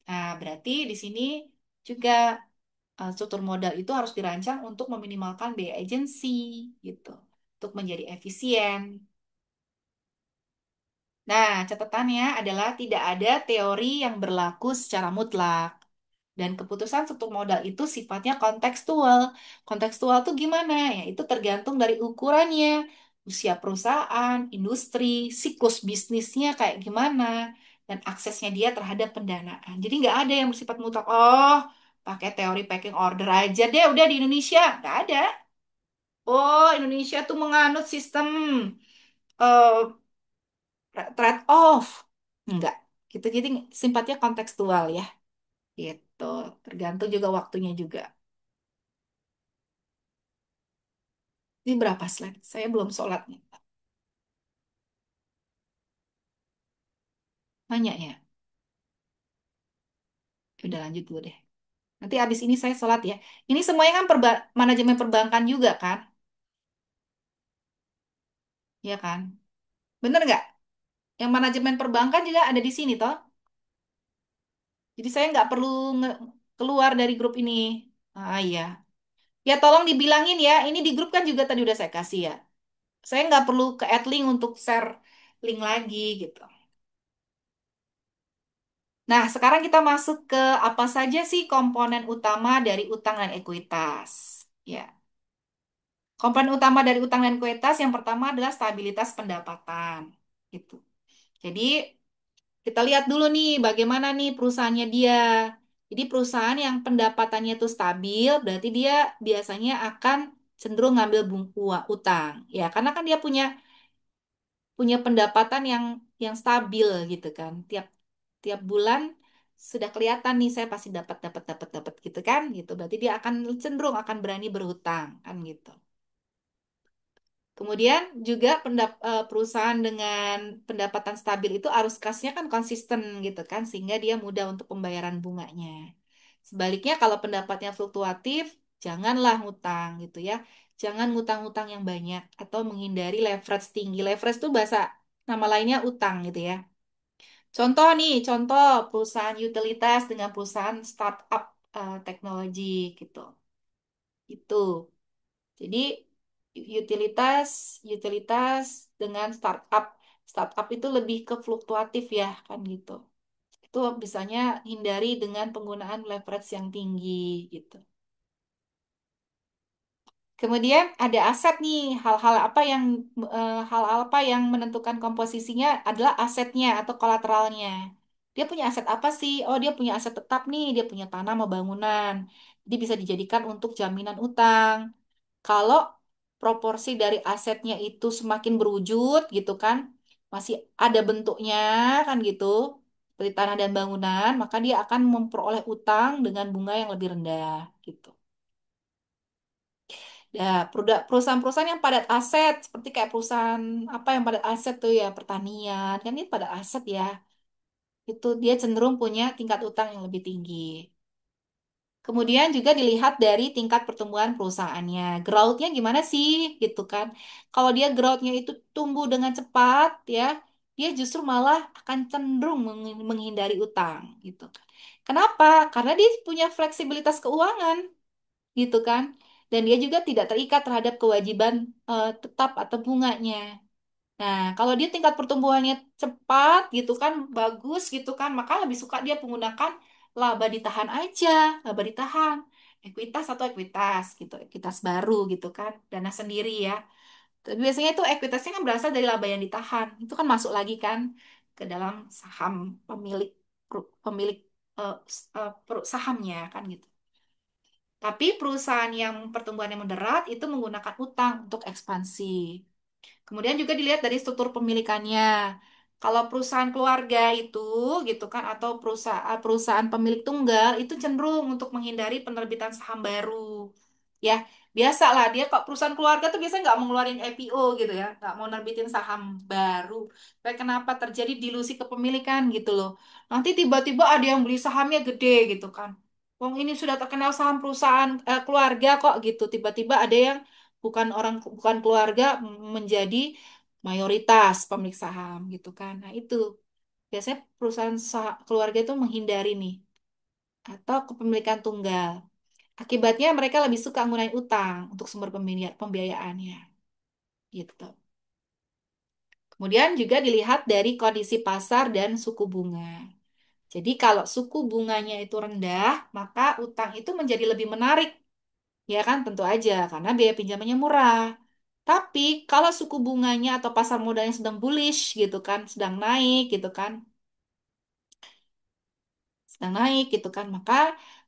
Nah, berarti di sini juga struktur modal itu harus dirancang untuk meminimalkan biaya agensi gitu. Untuk menjadi efisien. Nah, catatannya adalah tidak ada teori yang berlaku secara mutlak. Dan keputusan struktur modal itu sifatnya kontekstual. Kontekstual tuh gimana? Ya, itu tergantung dari ukurannya, usia perusahaan, industri, siklus bisnisnya kayak gimana, dan aksesnya dia terhadap pendanaan. Jadi nggak ada yang bersifat mutlak. Oh, pakai teori packing order aja deh, udah di Indonesia. Nggak ada. Oh, Indonesia tuh menganut sistem eh, trade off. Enggak. Gitu, jadi sifatnya kontekstual ya. Gitu. Tergantung juga waktunya juga. Ini berapa slide? Saya belum sholat nih. Nanya ya. Udah lanjut dulu deh. Nanti abis ini saya sholat ya. Ini semuanya kan manajemen perbankan juga kan? Iya kan? Bener nggak? Yang manajemen perbankan juga ada di sini toh. Jadi saya nggak perlu keluar dari grup ini. Ah iya. Ya tolong dibilangin ya. Ini di grup kan juga tadi udah saya kasih ya. Saya nggak perlu ke add link untuk share link lagi gitu. Nah, sekarang kita masuk ke apa saja sih komponen utama dari utang dan ekuitas. Ya. Komponen utama dari utang dan ekuitas yang pertama adalah stabilitas pendapatan. Gitu. Jadi, kita lihat dulu nih bagaimana nih perusahaannya dia. Jadi, perusahaan yang pendapatannya itu stabil, berarti dia biasanya akan cenderung ngambil utang. Ya, karena kan dia punya punya pendapatan yang stabil gitu kan. Tiap tiap bulan sudah kelihatan nih saya pasti dapat dapat dapat dapat gitu kan gitu. Berarti dia akan cenderung akan berani berhutang kan gitu. Kemudian juga perusahaan dengan pendapatan stabil itu arus kasnya kan konsisten gitu kan sehingga dia mudah untuk pembayaran bunganya. Sebaliknya kalau pendapatnya fluktuatif, janganlah ngutang gitu ya. Jangan ngutang-ngutang yang banyak atau menghindari leverage tinggi. Leverage itu bahasa nama lainnya utang gitu ya. Contoh nih, contoh perusahaan utilitas dengan perusahaan startup teknologi gitu. Itu. Jadi utilitas utilitas dengan startup. Startup itu lebih ke fluktuatif ya kan gitu. Itu bisanya hindari dengan penggunaan leverage yang tinggi gitu. Kemudian ada aset nih, hal-hal apa yang menentukan komposisinya adalah asetnya atau kolateralnya. Dia punya aset apa sih? Oh, dia punya aset tetap nih, dia punya tanah sama bangunan. Jadi bisa dijadikan untuk jaminan utang. Kalau proporsi dari asetnya itu semakin berwujud gitu kan, masih ada bentuknya kan gitu, seperti tanah dan bangunan, maka dia akan memperoleh utang dengan bunga yang lebih rendah gitu. Ya, perusahaan-perusahaan yang padat aset, seperti kayak perusahaan apa yang padat aset tuh ya, pertanian, kan ini padat aset ya. Itu dia cenderung punya tingkat utang yang lebih tinggi. Kemudian juga dilihat dari tingkat pertumbuhan perusahaannya. Growth-nya gimana sih, gitu kan. Kalau dia growth-nya itu tumbuh dengan cepat, ya, dia justru malah akan cenderung menghindari utang, gitu kan. Kenapa? Karena dia punya fleksibilitas keuangan, gitu kan. Dan dia juga tidak terikat terhadap kewajiban tetap atau bunganya. Nah, kalau dia tingkat pertumbuhannya cepat gitu kan, bagus gitu kan, maka lebih suka dia menggunakan laba ditahan aja, laba ditahan, ekuitas atau ekuitas gitu, ekuitas baru gitu kan, dana sendiri ya. Tapi biasanya itu ekuitasnya kan berasal dari laba yang ditahan, itu kan masuk lagi kan ke dalam saham pemilik pemilik sahamnya kan gitu. Tapi perusahaan yang pertumbuhannya moderat itu menggunakan utang untuk ekspansi. Kemudian juga dilihat dari struktur pemilikannya. Kalau perusahaan keluarga itu gitu kan atau perusahaan pemilik tunggal itu cenderung untuk menghindari penerbitan saham baru. Ya, biasa lah dia kok perusahaan keluarga tuh biasanya nggak mau ngeluarin IPO gitu ya, nggak mau nerbitin saham baru. Tapi kenapa terjadi dilusi kepemilikan gitu loh. Nanti tiba-tiba ada yang beli sahamnya gede gitu kan. Wong ini sudah terkenal saham perusahaan keluarga kok gitu. Tiba-tiba ada yang bukan keluarga menjadi mayoritas pemilik saham gitu kan. Nah, itu biasanya perusahaan keluarga itu menghindari nih atau kepemilikan tunggal. Akibatnya mereka lebih suka menggunakan utang untuk sumber pembiayaannya, gitu. Kemudian juga dilihat dari kondisi pasar dan suku bunga. Jadi kalau suku bunganya itu rendah, maka utang itu menjadi lebih menarik, ya kan? Tentu aja, karena biaya pinjamannya murah. Tapi kalau suku bunganya atau pasar modalnya sedang bullish gitu kan, sedang naik gitu kan, sedang naik gitu kan, maka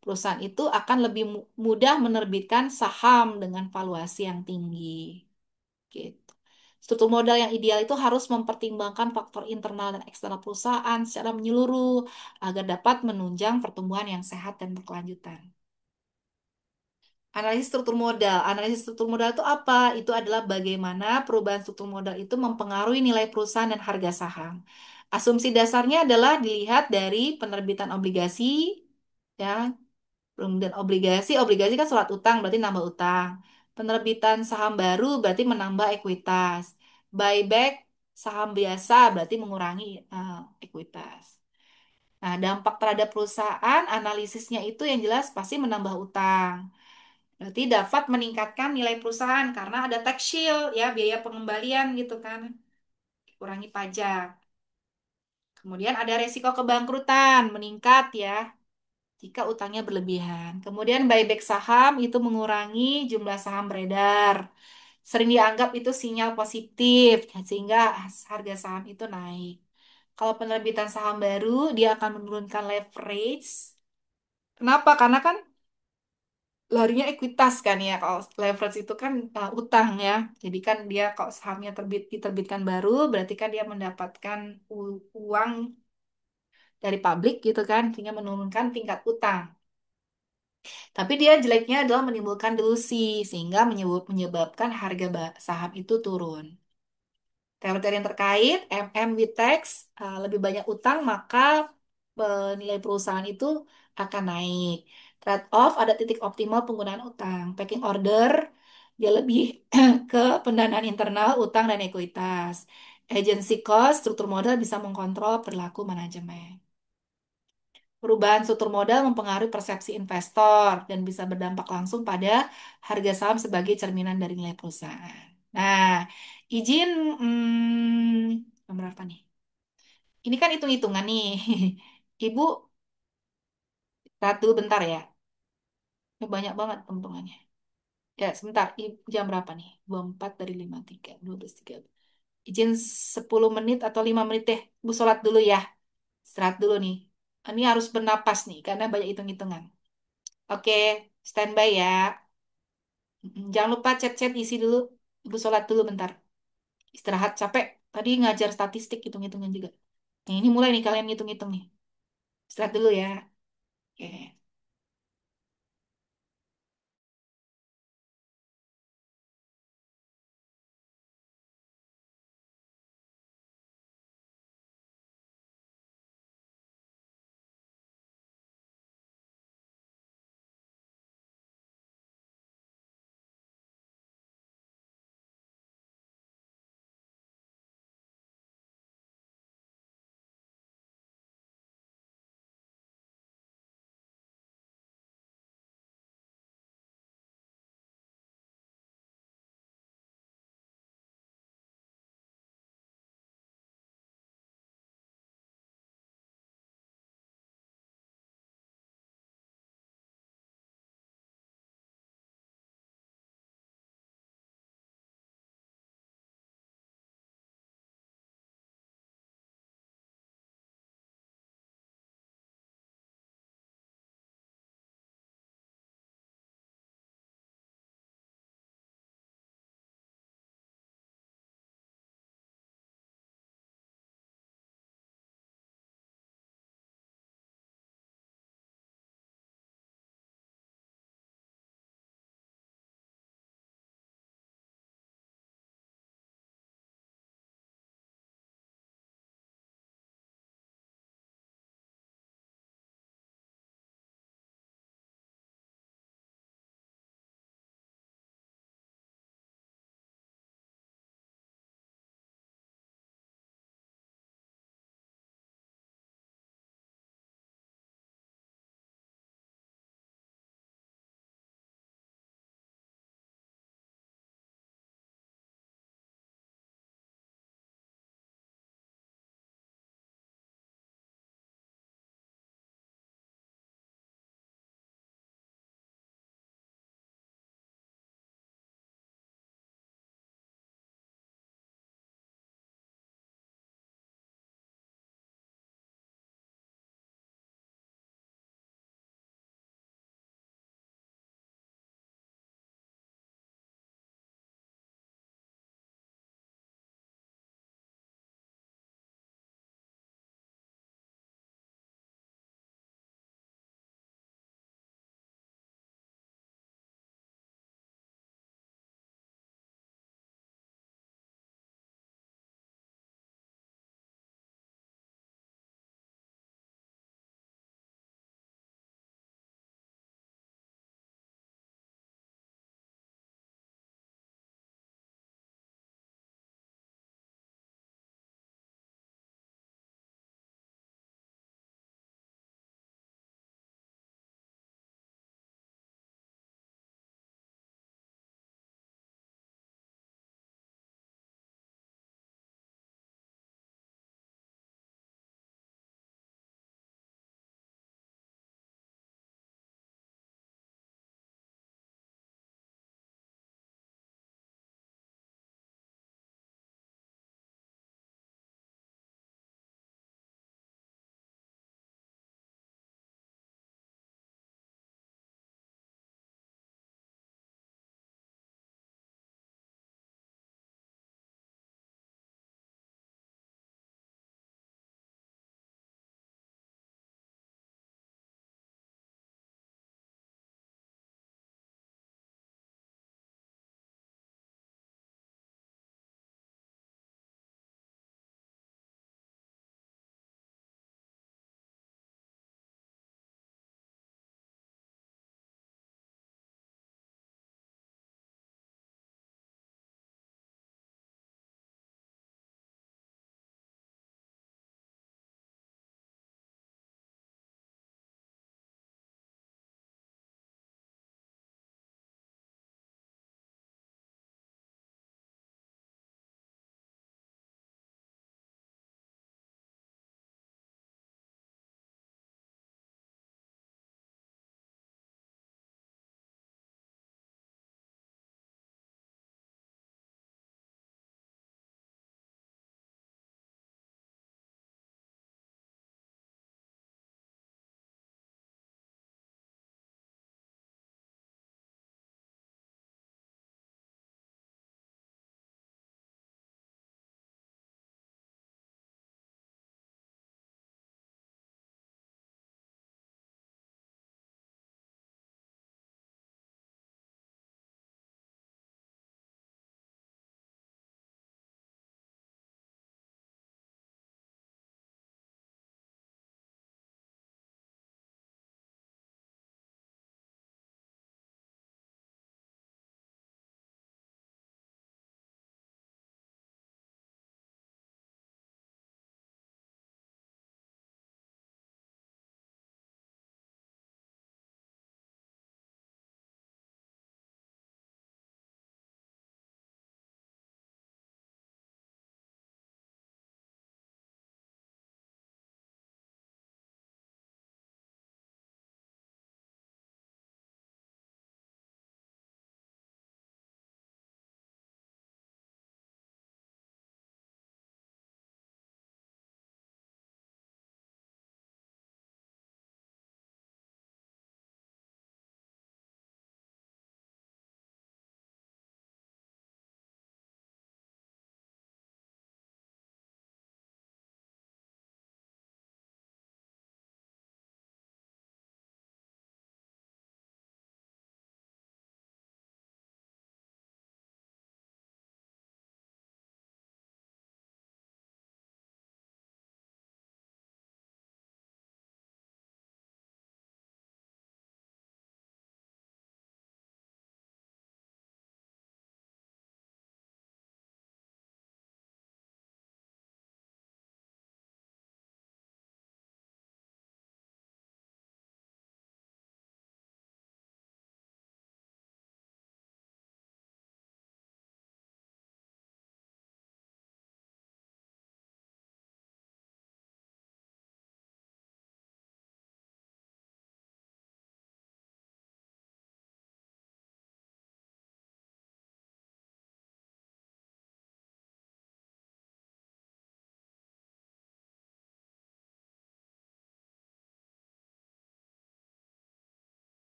perusahaan itu akan lebih mudah menerbitkan saham dengan valuasi yang tinggi. Gitu. Struktur modal yang ideal itu harus mempertimbangkan faktor internal dan eksternal perusahaan secara menyeluruh agar dapat menunjang pertumbuhan yang sehat dan berkelanjutan. Analisis struktur modal. Analisis struktur modal itu apa? Itu adalah bagaimana perubahan struktur modal itu mempengaruhi nilai perusahaan dan harga saham. Asumsi dasarnya adalah dilihat dari penerbitan obligasi, ya, dan obligasi, obligasi kan surat utang berarti nambah utang. Penerbitan saham baru berarti menambah ekuitas. Buyback saham biasa berarti mengurangi ekuitas. Nah, dampak terhadap perusahaan, analisisnya itu yang jelas pasti menambah utang. Berarti dapat meningkatkan nilai perusahaan karena ada tax shield ya, biaya pengembalian gitu kan, kurangi pajak. Kemudian ada resiko kebangkrutan meningkat ya, jika utangnya berlebihan. Kemudian buyback saham itu mengurangi jumlah saham beredar. Sering dianggap itu sinyal positif, sehingga harga saham itu naik. Kalau penerbitan saham baru, dia akan menurunkan leverage. Kenapa? Karena kan larinya ekuitas kan ya. Kalau leverage itu kan utang ya. Jadi kan dia kalau sahamnya diterbitkan baru, berarti kan dia mendapatkan uang dari publik gitu kan, sehingga menurunkan tingkat utang. Tapi dia jeleknya adalah menimbulkan delusi sehingga menyebabkan harga saham itu turun. Teori-teori yang terkait, MM with tax, lebih banyak utang maka nilai perusahaan itu akan naik. Trade-off ada titik optimal penggunaan utang. Packing order dia lebih ke pendanaan internal, utang dan ekuitas. Agency cost, struktur modal bisa mengkontrol perilaku manajemen. Perubahan struktur modal mempengaruhi persepsi investor dan bisa berdampak langsung pada harga saham sebagai cerminan dari nilai perusahaan. Nah, izin nomor berapa nih? Ini kan hitung-hitungan nih. Ibu, lihat dulu bentar ya. Ini banyak banget hitungannya. Ya, sebentar. Jam berapa nih? 24 dari 53, 12, 3. Izin 10 menit atau 5 menit deh. Bu sholat dulu ya. Istirahat dulu nih. Ini harus bernapas nih, karena banyak hitung-hitungan. Oke, standby ya. Jangan lupa chat-chat isi dulu. Ibu sholat dulu bentar. Istirahat capek. Tadi ngajar statistik hitung-hitungan juga. Nah, ini mulai nih kalian hitung-hitung nih. Istirahat dulu ya. Oke.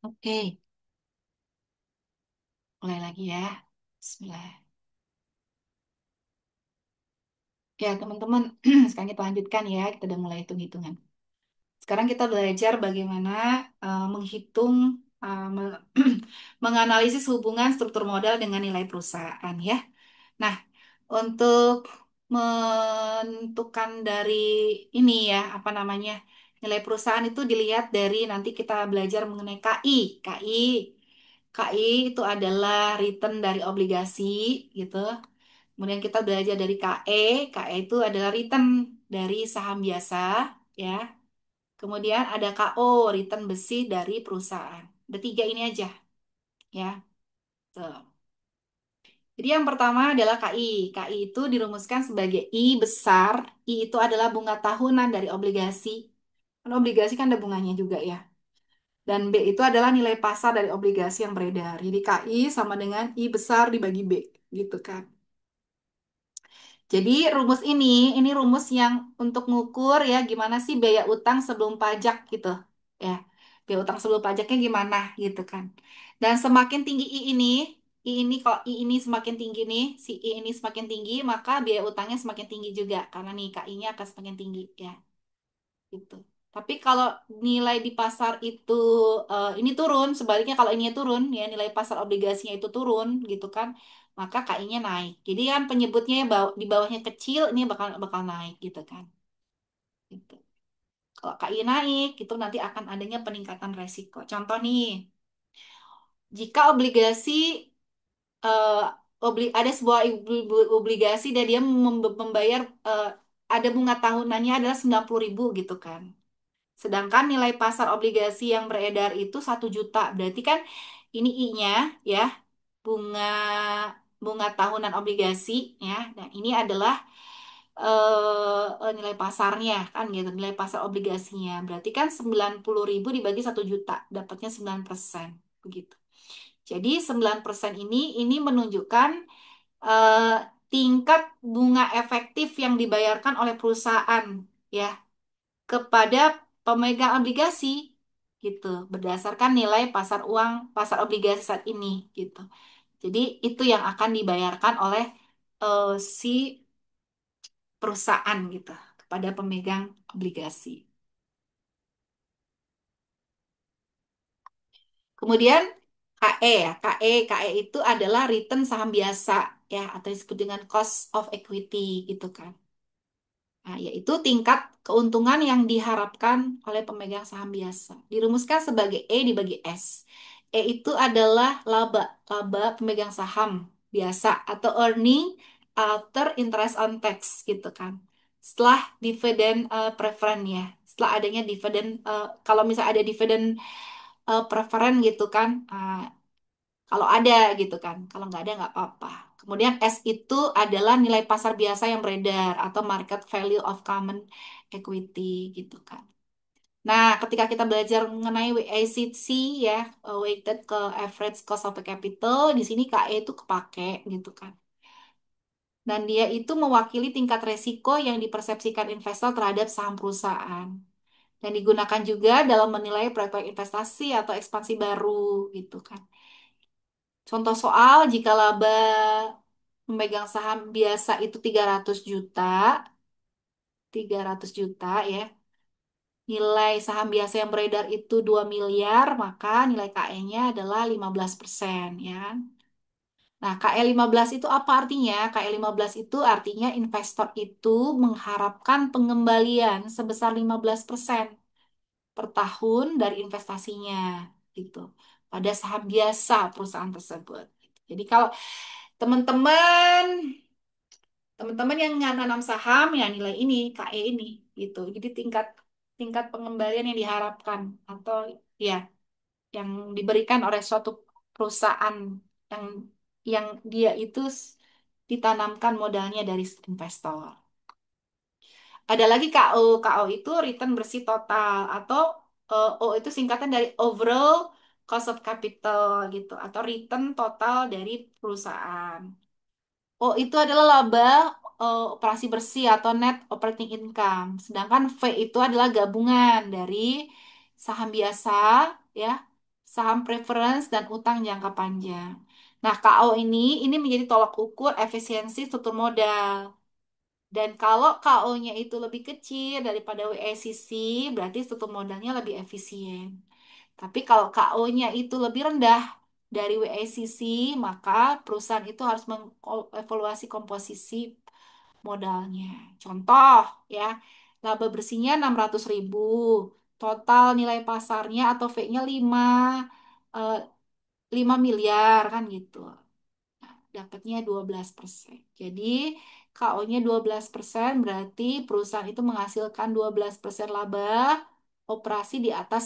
Oke, mulai lagi ya. Bismillah. Ya, teman-teman, sekarang kita lanjutkan ya. Kita udah mulai hitung-hitungan. Sekarang kita belajar bagaimana menghitung, menganalisis hubungan struktur modal dengan nilai perusahaan ya. Nah, untuk menentukan dari ini ya, apa namanya, nilai perusahaan itu dilihat dari nanti kita belajar mengenai KI. KI, KI itu adalah return dari obligasi gitu. Kemudian kita belajar dari KE. KE itu adalah return dari saham biasa ya. Kemudian ada KO, return besi dari perusahaan. Ada tiga ini aja ya. Tuh. Jadi yang pertama adalah KI. KI itu dirumuskan sebagai I besar. I itu adalah bunga tahunan dari obligasi. Kan obligasi kan ada bunganya juga ya. Dan B itu adalah nilai pasar dari obligasi yang beredar. Jadi KI sama dengan I besar dibagi B. Gitu kan. Jadi rumus ini rumus yang untuk ngukur ya gimana sih biaya utang sebelum pajak gitu. Ya, biaya utang sebelum pajaknya gimana gitu kan. Dan semakin tinggi I ini kalau I ini semakin tinggi nih, si I ini semakin tinggi, maka biaya utangnya semakin tinggi juga karena nih KI-nya akan semakin tinggi ya gitu. Tapi kalau nilai di pasar itu ini turun, sebaliknya kalau ini turun ya nilai pasar obligasinya itu turun gitu kan, maka KI-nya naik. Jadi kan penyebutnya ya di bawahnya kecil ini bakal bakal naik gitu kan. Gitu. Kalau KI naik itu nanti akan adanya peningkatan resiko. Contoh nih, jika obligasi eh, ada sebuah obligasi dan dia membayar ada bunga tahunannya adalah 90.000 gitu kan. Sedangkan nilai pasar obligasi yang beredar itu 1 juta. Berarti kan ini I-nya ya, bunga bunga tahunan obligasi ya. Nah, ini adalah nilai pasarnya kan gitu, nilai pasar obligasinya. Berarti kan 90.000 dibagi 1 juta, dapatnya 9% begitu. Jadi 9% ini menunjukkan eh, tingkat bunga efektif yang dibayarkan oleh perusahaan ya kepada pemegang obligasi gitu berdasarkan nilai pasar uang pasar obligasi saat ini gitu. Jadi itu yang akan dibayarkan oleh si perusahaan gitu kepada pemegang obligasi. Kemudian KE ya, KE itu adalah return saham biasa ya atau disebut dengan cost of equity gitu kan. Nah, yaitu tingkat keuntungan yang diharapkan oleh pemegang saham biasa. Dirumuskan sebagai E dibagi S. E itu adalah laba pemegang saham biasa atau earning after interest on tax gitu kan. Setelah dividen preferen ya. Setelah adanya dividen, kalau misalnya ada dividen preferen gitu kan, kalau ada gitu kan, kalau nggak ada nggak apa-apa. Kemudian S itu adalah nilai pasar biasa yang beredar atau market value of common equity gitu kan. Nah, ketika kita belajar mengenai WACC ya, weighted ke average cost of the capital, di sini KE itu kepake gitu kan. Dan dia itu mewakili tingkat resiko yang dipersepsikan investor terhadap saham perusahaan. Dan digunakan juga dalam menilai proyek investasi atau ekspansi baru gitu kan. Contoh soal, jika laba memegang saham biasa itu 300 juta ya. Nilai saham biasa yang beredar itu 2 miliar, maka nilai KE-nya adalah 15% ya. Nah, KE 15 itu apa artinya? KE 15 itu artinya investor itu mengharapkan pengembalian sebesar 15% per tahun dari investasinya gitu pada saham biasa perusahaan tersebut. Jadi kalau teman-teman teman-teman yang nanam saham ya nilai ini KE ini gitu. Jadi tingkat tingkat pengembalian yang diharapkan atau ya yang diberikan oleh suatu perusahaan yang dia itu ditanamkan modalnya dari investor. Ada lagi KO. KO itu return bersih total atau O itu singkatan dari overall cost of capital gitu atau return total dari perusahaan. O itu adalah laba operasi bersih atau net operating income. Sedangkan V itu adalah gabungan dari saham biasa ya saham preference, dan utang jangka panjang. Nah, KO ini menjadi tolak ukur efisiensi struktur modal. Dan kalau KO-nya itu lebih kecil daripada WACC, berarti struktur modalnya lebih efisien. Tapi kalau KO-nya itu lebih rendah dari WACC, maka perusahaan itu harus mengevaluasi komposisi modalnya. Contoh ya, laba bersihnya 600.000, total nilai pasarnya atau V-nya eh, 5 miliar kan gitu. Dapatnya 12%. Jadi KO-nya 12% berarti perusahaan itu menghasilkan 12% laba operasi di atas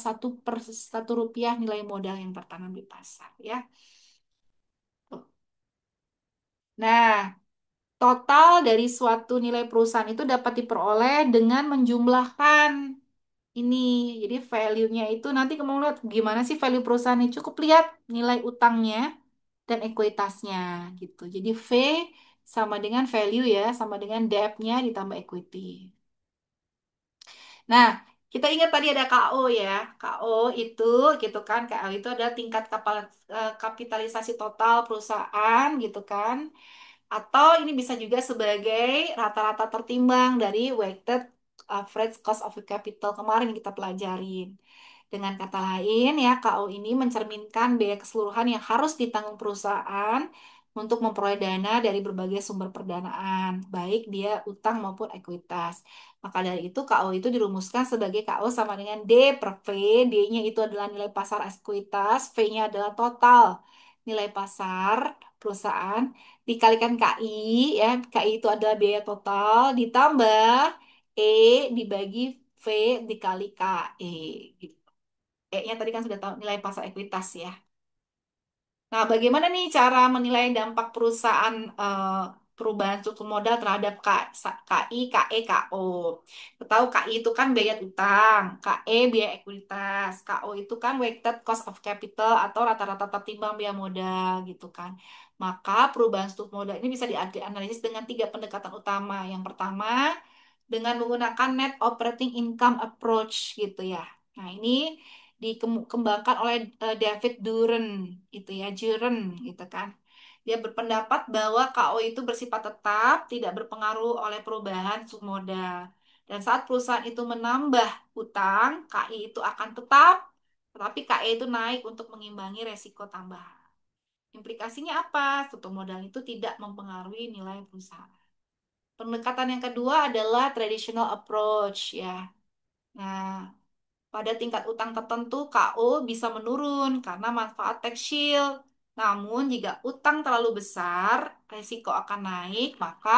satu rupiah nilai modal yang tertanam di pasar ya. Nah, total dari suatu nilai perusahaan itu dapat diperoleh dengan menjumlahkan ini. Jadi value-nya itu nanti kamu lihat gimana sih value perusahaan ini. Cukup lihat nilai utangnya dan ekuitasnya gitu. Jadi V sama dengan value ya, sama dengan debt-nya ditambah equity. Nah, kita ingat tadi ada KO ya. KO itu gitu kan, KO itu adalah tingkat kapitalisasi total perusahaan gitu kan. Atau ini bisa juga sebagai rata-rata tertimbang dari weighted average cost of capital kemarin yang kita pelajarin. Dengan kata lain ya, KO ini mencerminkan biaya keseluruhan yang harus ditanggung perusahaan untuk memperoleh dana dari berbagai sumber pendanaan, baik dia utang maupun ekuitas. Maka dari itu KO itu dirumuskan sebagai KO sama dengan D per V. D-nya itu adalah nilai pasar ekuitas, V-nya adalah total nilai pasar perusahaan dikalikan KI ya. KI itu adalah biaya total ditambah E dibagi V dikali KE gitu. E-nya tadi kan sudah tahu nilai pasar ekuitas ya. Nah, bagaimana nih cara menilai dampak perusahaan perubahan struktur modal terhadap KI, KE, KO? Kita tahu KI itu kan biaya utang, KE biaya ekuitas, KO itu kan weighted cost of capital atau rata-rata tertimbang biaya modal gitu kan. Maka perubahan struktur modal ini bisa dianalisis dengan tiga pendekatan utama. Yang pertama, dengan menggunakan net operating income approach gitu ya. Nah, ini dikembangkan oleh David Duren itu ya, Duren gitu kan. Dia berpendapat bahwa KO itu bersifat tetap, tidak berpengaruh oleh perubahan suku modal. Dan saat perusahaan itu menambah utang, KI itu akan tetap, tetapi KE itu naik untuk mengimbangi resiko tambahan. Implikasinya apa? Struktur modal itu tidak mempengaruhi nilai perusahaan. Pendekatan yang kedua adalah traditional approach ya. Nah, pada tingkat utang tertentu, KO bisa menurun karena manfaat tax shield. Namun, jika utang terlalu besar, resiko akan naik, maka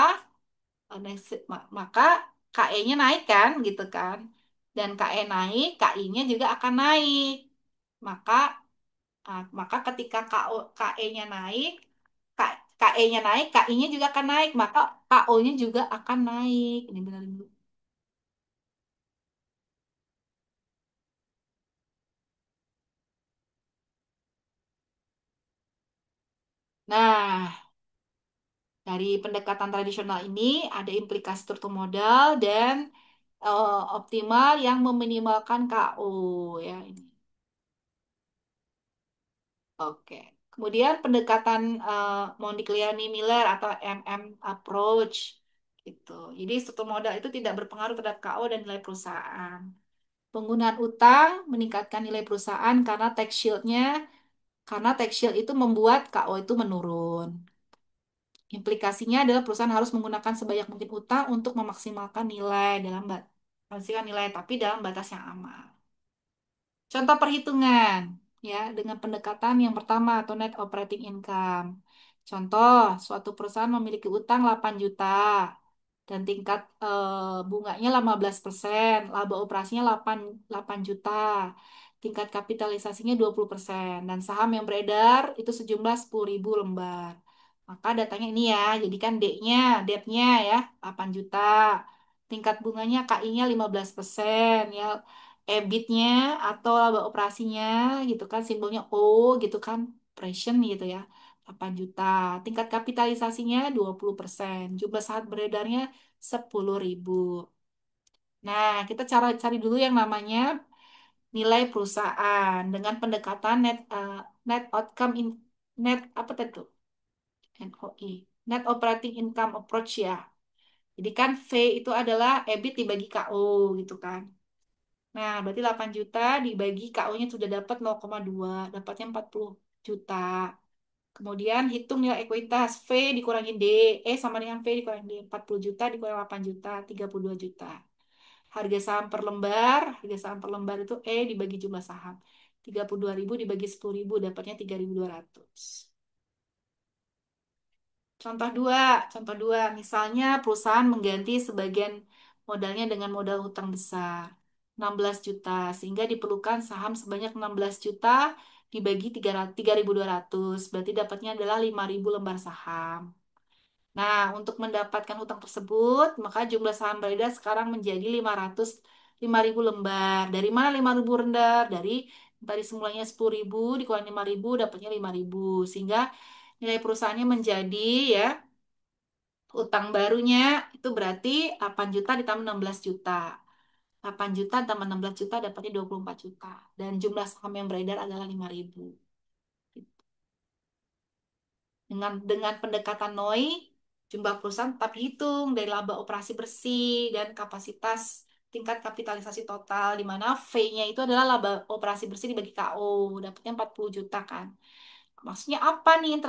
KE-nya naik kan, gitu kan. Dan KE naik, KI-nya juga akan naik. Maka maka ketika KE-nya naik, KE-nya naik, KI-nya juga akan naik, maka KO-nya juga akan naik. Ini benar dulu. Nah, dari pendekatan tradisional ini ada implikasi struktur modal dan optimal yang meminimalkan KO ya ini. Oke. Kemudian pendekatan Modigliani-Miller atau MM approach gitu. Jadi struktur modal itu tidak berpengaruh terhadap KO dan nilai perusahaan. Penggunaan utang meningkatkan nilai perusahaan karena tax shield itu membuat KO itu menurun. Implikasinya adalah perusahaan harus menggunakan sebanyak mungkin utang untuk memaksimalkan nilai memaksimalkan nilai tapi dalam batas yang aman. Contoh perhitungan ya dengan pendekatan yang pertama atau net operating income. Contoh, suatu perusahaan memiliki utang 8 juta dan tingkat bunganya 15%, laba operasinya 8 juta, tingkat kapitalisasinya 20%, dan saham yang beredar itu sejumlah 10.000 lembar. Maka datanya ini ya, jadikan debt-nya ya 8 juta, tingkat bunganya KI-nya 15% ya, EBIT-nya atau laba operasinya gitu kan, simbolnya O gitu kan, operation gitu ya. 8 juta. Tingkat kapitalisasinya 20%. Jumlah saat beredarnya 10.000. Nah, kita cara cari dulu yang namanya nilai perusahaan dengan pendekatan net outcome net apa tadi tuh? NOI, net operating income approach ya. Jadi kan V itu adalah EBIT dibagi KO gitu kan. Nah, berarti 8 juta dibagi KO-nya sudah dapat 0,2, dapatnya 40 juta. Kemudian hitung nilai ekuitas V dikurangin D, sama dengan V dikurangin D, 40 juta dikurang 8 juta, 32 juta. Harga saham per lembar itu dibagi jumlah saham. 32.000 dibagi 10.000 dapatnya 3.200. Contoh dua, misalnya perusahaan mengganti sebagian modalnya dengan modal hutang besar, 16 juta, sehingga diperlukan saham sebanyak 16 juta dibagi 3.200, berarti dapatnya adalah 5.000 lembar saham. Nah, untuk mendapatkan hutang tersebut, maka jumlah saham beredar sekarang menjadi 5.000 lembar. Dari mana 5.000 lembar? Dari semulanya 10.000 dikurangi 5.000 dapatnya 5.000. Sehingga nilai perusahaannya menjadi ya utang barunya itu berarti 8 juta ditambah 16 juta. 8 juta tambah 16 juta dapatnya 24 juta. Dan jumlah saham yang beredar adalah 5.000. Dengan pendekatan NOI, jumlah perusahaan tetap dihitung dari laba operasi bersih dan kapasitas tingkat kapitalisasi total, di mana V-nya itu adalah laba operasi bersih dibagi KO, dapatnya 40 juta kan. Maksudnya apa nih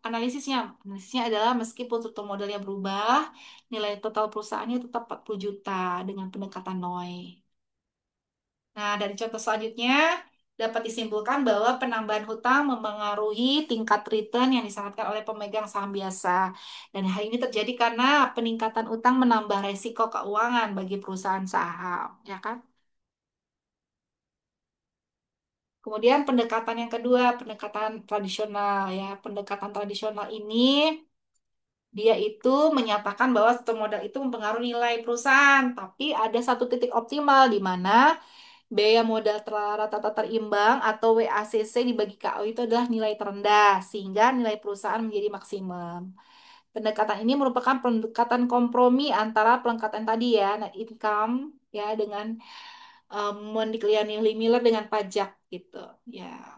analisisnya? Analisisnya adalah meskipun struktur modalnya berubah, nilai total perusahaannya tetap 40 juta dengan pendekatan NOI. Nah, dari contoh selanjutnya dapat disimpulkan bahwa penambahan hutang mempengaruhi tingkat return yang disyaratkan oleh pemegang saham biasa. Dan hal ini terjadi karena peningkatan utang menambah resiko keuangan bagi perusahaan saham, ya kan? Kemudian pendekatan yang kedua, pendekatan tradisional ya. Pendekatan tradisional ini dia itu menyatakan bahwa struktur modal itu mempengaruhi nilai perusahaan, tapi ada satu titik optimal di mana biaya modal rata-rata terimbang atau WACC dibagi KO itu adalah nilai terendah sehingga nilai perusahaan menjadi maksimum. Pendekatan ini merupakan pendekatan kompromi antara pelengkapan tadi ya, net income ya dengan mendeklarasi Miller dengan pajak gitu. Ya.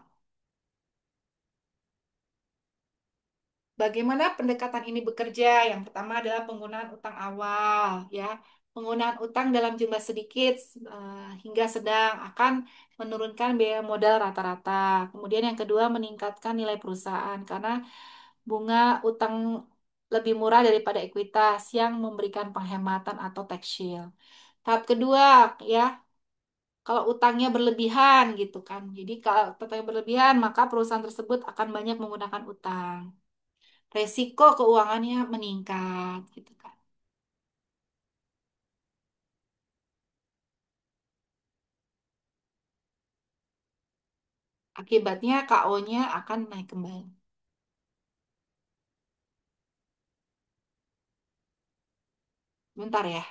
Bagaimana pendekatan ini bekerja? Yang pertama adalah penggunaan utang awal, ya. Penggunaan utang dalam jumlah sedikit hingga sedang akan menurunkan biaya modal rata-rata. Kemudian yang kedua meningkatkan nilai perusahaan karena bunga utang lebih murah daripada ekuitas yang memberikan penghematan atau tax shield. Tahap kedua, ya, kalau utangnya berlebihan gitu kan. Jadi kalau utangnya berlebihan, maka perusahaan tersebut akan banyak menggunakan utang, resiko keuangannya meningkat gitu kan. Akibatnya KO-nya akan naik kembali. Bentar ya.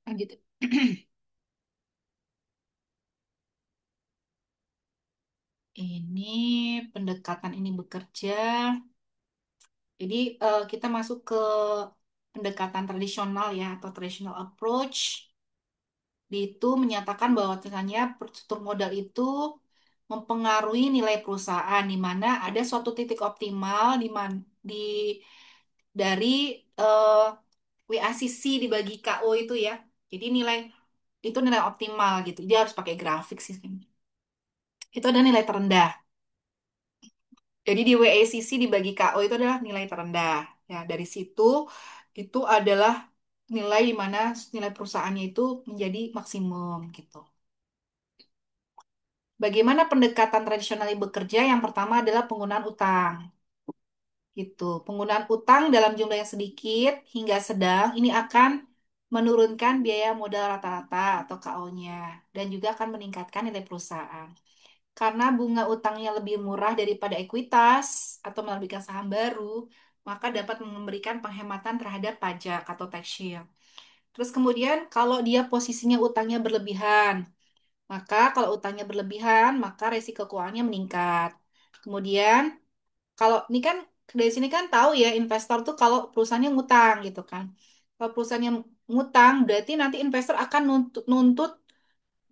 Lanjut. Ini pendekatan ini bekerja. Jadi kita masuk ke pendekatan tradisional ya atau traditional approach. Itu menyatakan bahwa misalnya struktur modal itu mempengaruhi nilai perusahaan di mana ada suatu titik optimal di dari eh, WACC dibagi KO itu ya. Jadi nilai itu nilai optimal gitu. Dia harus pakai grafik sih. Itu ada nilai terendah. Jadi di WACC dibagi KO itu adalah nilai terendah. Ya, dari situ itu adalah nilai di mana nilai perusahaannya itu menjadi maksimum gitu. Bagaimana pendekatan tradisional yang bekerja? Yang pertama adalah penggunaan utang. Gitu. Penggunaan utang dalam jumlah yang sedikit hingga sedang ini akan menurunkan biaya modal rata-rata atau KO-nya dan juga akan meningkatkan nilai perusahaan. Karena bunga utangnya lebih murah daripada ekuitas atau menerbitkan saham baru, maka dapat memberikan penghematan terhadap pajak atau tax shield. Terus kemudian kalau dia posisinya utangnya berlebihan, maka kalau utangnya berlebihan, maka resiko keuangannya meningkat. Kemudian kalau ini kan dari sini kan tahu ya investor tuh kalau perusahaannya ngutang gitu kan. Kalau perusahaannya ngutang berarti nanti investor akan nuntut nuntut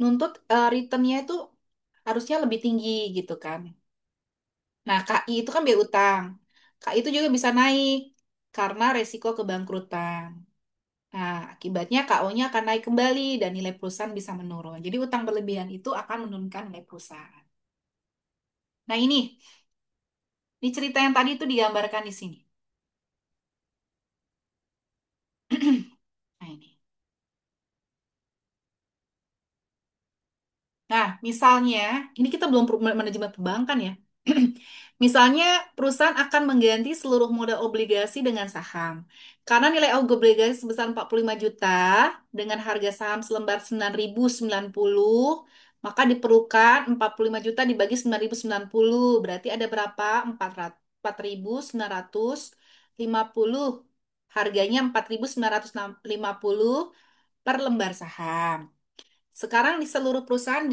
nuntut returnnya itu harusnya lebih tinggi gitu kan. Nah, KI itu kan biaya utang. KI itu juga bisa naik karena resiko kebangkrutan. Nah, akibatnya KO-nya akan naik kembali dan nilai perusahaan bisa menurun. Jadi utang berlebihan itu akan menurunkan nilai perusahaan. Nah, ini cerita yang tadi itu digambarkan di sini. Nah, ini. Nah, misalnya, ini kita belum manajemen perbankan ya. Misalnya, perusahaan akan mengganti seluruh modal obligasi dengan saham. Karena nilai obligasi sebesar 45 juta dengan harga saham selembar 9.090, maka diperlukan 45 juta dibagi 9.090. Berarti ada berapa? 4.950. Harganya 4.950 per lembar saham. Sekarang di seluruh perusahaan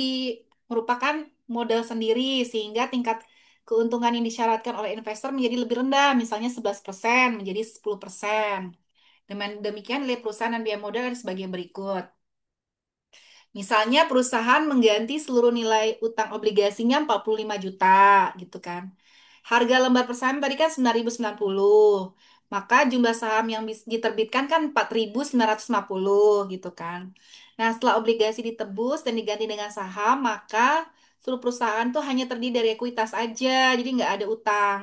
merupakan modal sendiri sehingga tingkat keuntungan yang disyaratkan oleh investor menjadi lebih rendah, misalnya 11% menjadi 10%. Dengan demikian nilai perusahaan dan biaya modal ada sebagai berikut. Misalnya perusahaan mengganti seluruh nilai utang obligasinya 45 juta gitu kan. Harga lembar per saham tadi kan 9.090. Maka jumlah saham yang diterbitkan kan 4.950 gitu kan. Nah, setelah obligasi ditebus dan diganti dengan saham, maka seluruh perusahaan tuh hanya terdiri dari ekuitas aja, jadi nggak ada utang.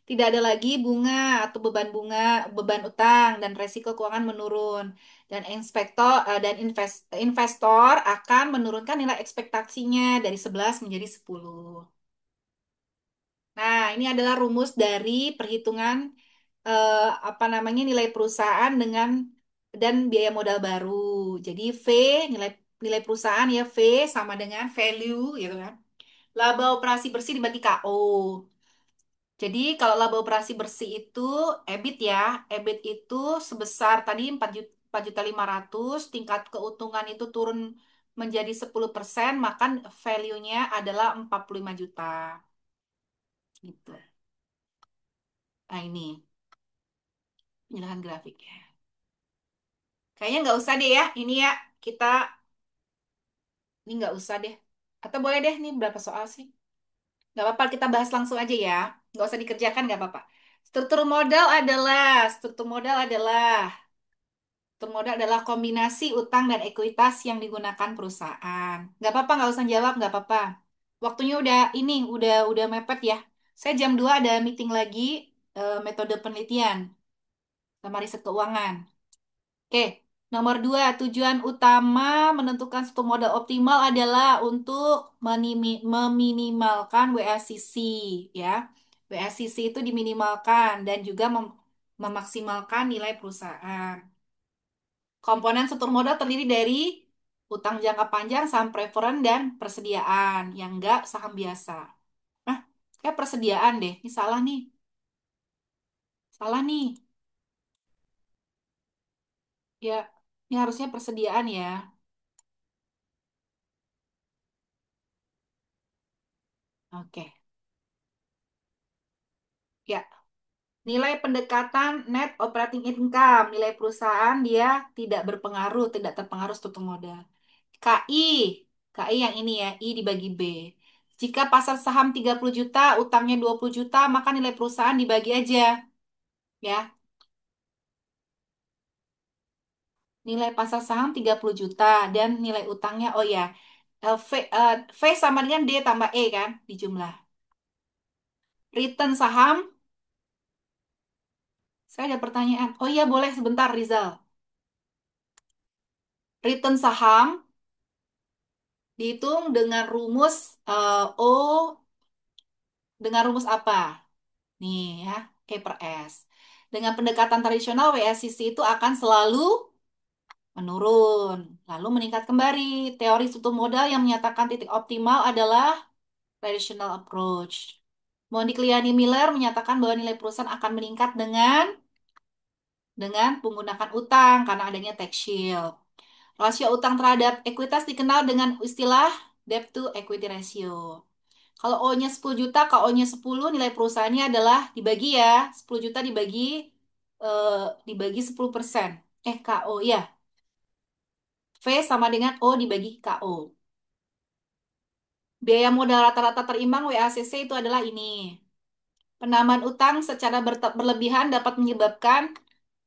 Tidak ada lagi bunga, beban utang, dan resiko keuangan menurun. Dan investor akan menurunkan nilai ekspektasinya dari 11 menjadi 10. Nah, ini adalah rumus dari perhitungan apa namanya nilai perusahaan dan biaya modal baru. Jadi nilai nilai perusahaan ya sama dengan value gitu kan. Laba operasi bersih dibagi KO. Jadi kalau laba operasi bersih itu EBIT ya, EBIT itu sebesar tadi 4.500.000, tingkat keuntungan itu turun menjadi 10%, maka value-nya adalah 45 juta gitu. Nah, ini penjelasan grafik ya. Kayaknya nggak usah deh ya, kita ini nggak usah deh. Atau boleh deh, nih berapa soal sih? Nggak apa-apa, kita bahas langsung aja ya. Nggak usah dikerjakan, nggak apa-apa. Struktur modal adalah Struktur modal adalah kombinasi utang dan ekuitas yang digunakan perusahaan. Nggak apa-apa, nggak usah jawab, nggak apa-apa. Waktunya udah mepet ya. Saya jam 2 ada meeting lagi, metode penelitian sama riset keuangan. Oke, nomor 2, tujuan utama menentukan struktur modal optimal adalah untuk meminimalkan WACC, ya. WACC itu diminimalkan dan juga memaksimalkan nilai perusahaan. Komponen struktur modal terdiri dari utang jangka panjang, saham preferen, dan persediaan, yang enggak saham biasa. Nah, kayak persediaan deh. Ini salah nih. Salah nih. Ya. Ini harusnya persediaan ya. Oke. Ya, nilai pendekatan net operating income, nilai perusahaan dia tidak berpengaruh, tidak terpengaruh struktur modal. KI, KI yang ini ya, I dibagi B. Jika pasar saham 30 juta, utangnya 20 juta, maka nilai perusahaan dibagi aja. Ya, nilai pasar saham 30 juta dan nilai utangnya, oh ya, V sama dengan D tambah E kan, di jumlah. Return saham, saya ada pertanyaan. Oh iya, boleh sebentar, Rizal. Return saham dihitung dengan rumus O, dengan rumus apa? Nih ya, E per S. Dengan pendekatan tradisional, WSCC itu akan selalu menurun, lalu meningkat kembali. Teori struktur modal yang menyatakan titik optimal adalah traditional approach. Modigliani Miller menyatakan bahwa nilai perusahaan akan meningkat dengan menggunakan utang karena adanya tax shield. Rasio utang terhadap ekuitas dikenal dengan istilah debt to equity ratio. Kalau O-nya 10 juta, KO-nya 10, nilai perusahaannya adalah dibagi ya, 10 juta eh, dibagi 10%. KO ya. V sama dengan O dibagi KO. Biaya modal rata-rata terimbang WACC itu adalah ini. Penambahan utang secara berlebihan dapat menyebabkan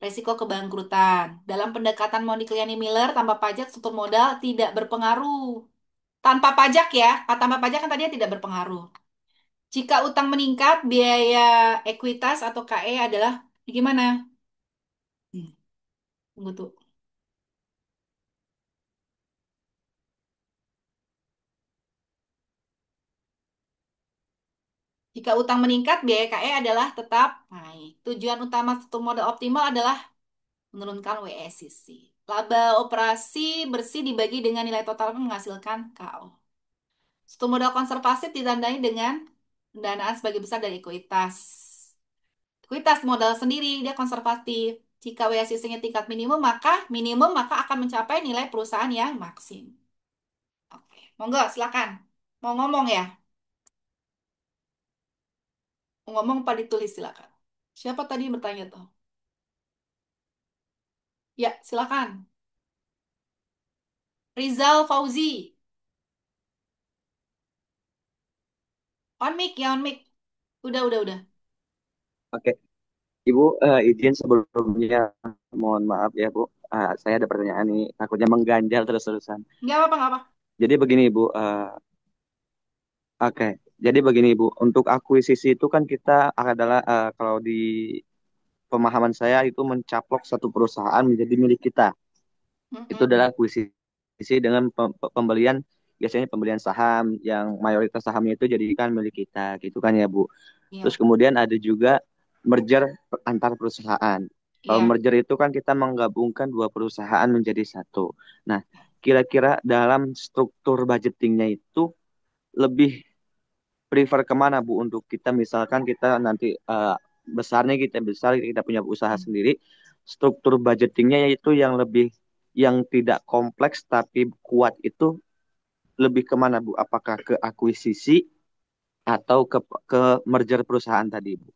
resiko kebangkrutan. Dalam pendekatan Modigliani Miller, tanpa pajak struktur modal tidak berpengaruh. Tanpa pajak ya, tanpa pajak kan tadinya tidak berpengaruh. Jika utang meningkat, biaya ekuitas atau KE adalah gimana? Hmm, tunggu tuh. Jika utang meningkat, biaya KE adalah tetap naik. Tujuan utama struktur modal optimal adalah menurunkan WSCC. Laba operasi bersih dibagi dengan nilai total menghasilkan KO. Struktur modal konservatif ditandai dengan pendanaan sebagai besar dari ekuitas. Ekuitas modal sendiri dia konservatif. Jika WSCC-nya tingkat minimum maka akan mencapai nilai perusahaan yang maksim. Oke, monggo silakan. Mau ngomong ya? Mau ngomong apa ditulis silakan. Siapa tadi yang bertanya tuh? Ya, silakan. Rizal Fauzi. On mic ya, on mic. Udah. Oke, Ibu, izin sebelumnya mohon maaf ya Bu. Saya ada pertanyaan nih, takutnya mengganjal terus-terusan. Nggak apa. Jadi begini Ibu, oke. Jadi begini Ibu, untuk akuisisi itu kan kita adalah kalau di pemahaman saya itu mencaplok satu perusahaan menjadi milik kita. Itu Mm-mm. adalah akuisisi dengan pembelian, biasanya pembelian saham yang mayoritas sahamnya itu jadikan milik kita, gitu kan ya Bu. Terus Iya, kemudian ada juga merger antar perusahaan. Kalau iya. merger itu kan kita menggabungkan dua perusahaan menjadi satu. Nah, kira-kira dalam struktur budgetingnya itu lebih prefer kemana Bu untuk kita misalkan kita nanti besarnya kita besar kita punya usaha Hmm. sendiri, struktur budgetingnya itu yang lebih yang tidak kompleks tapi kuat itu lebih kemana Bu? Apakah ke akuisisi atau ke merger perusahaan tadi Bu?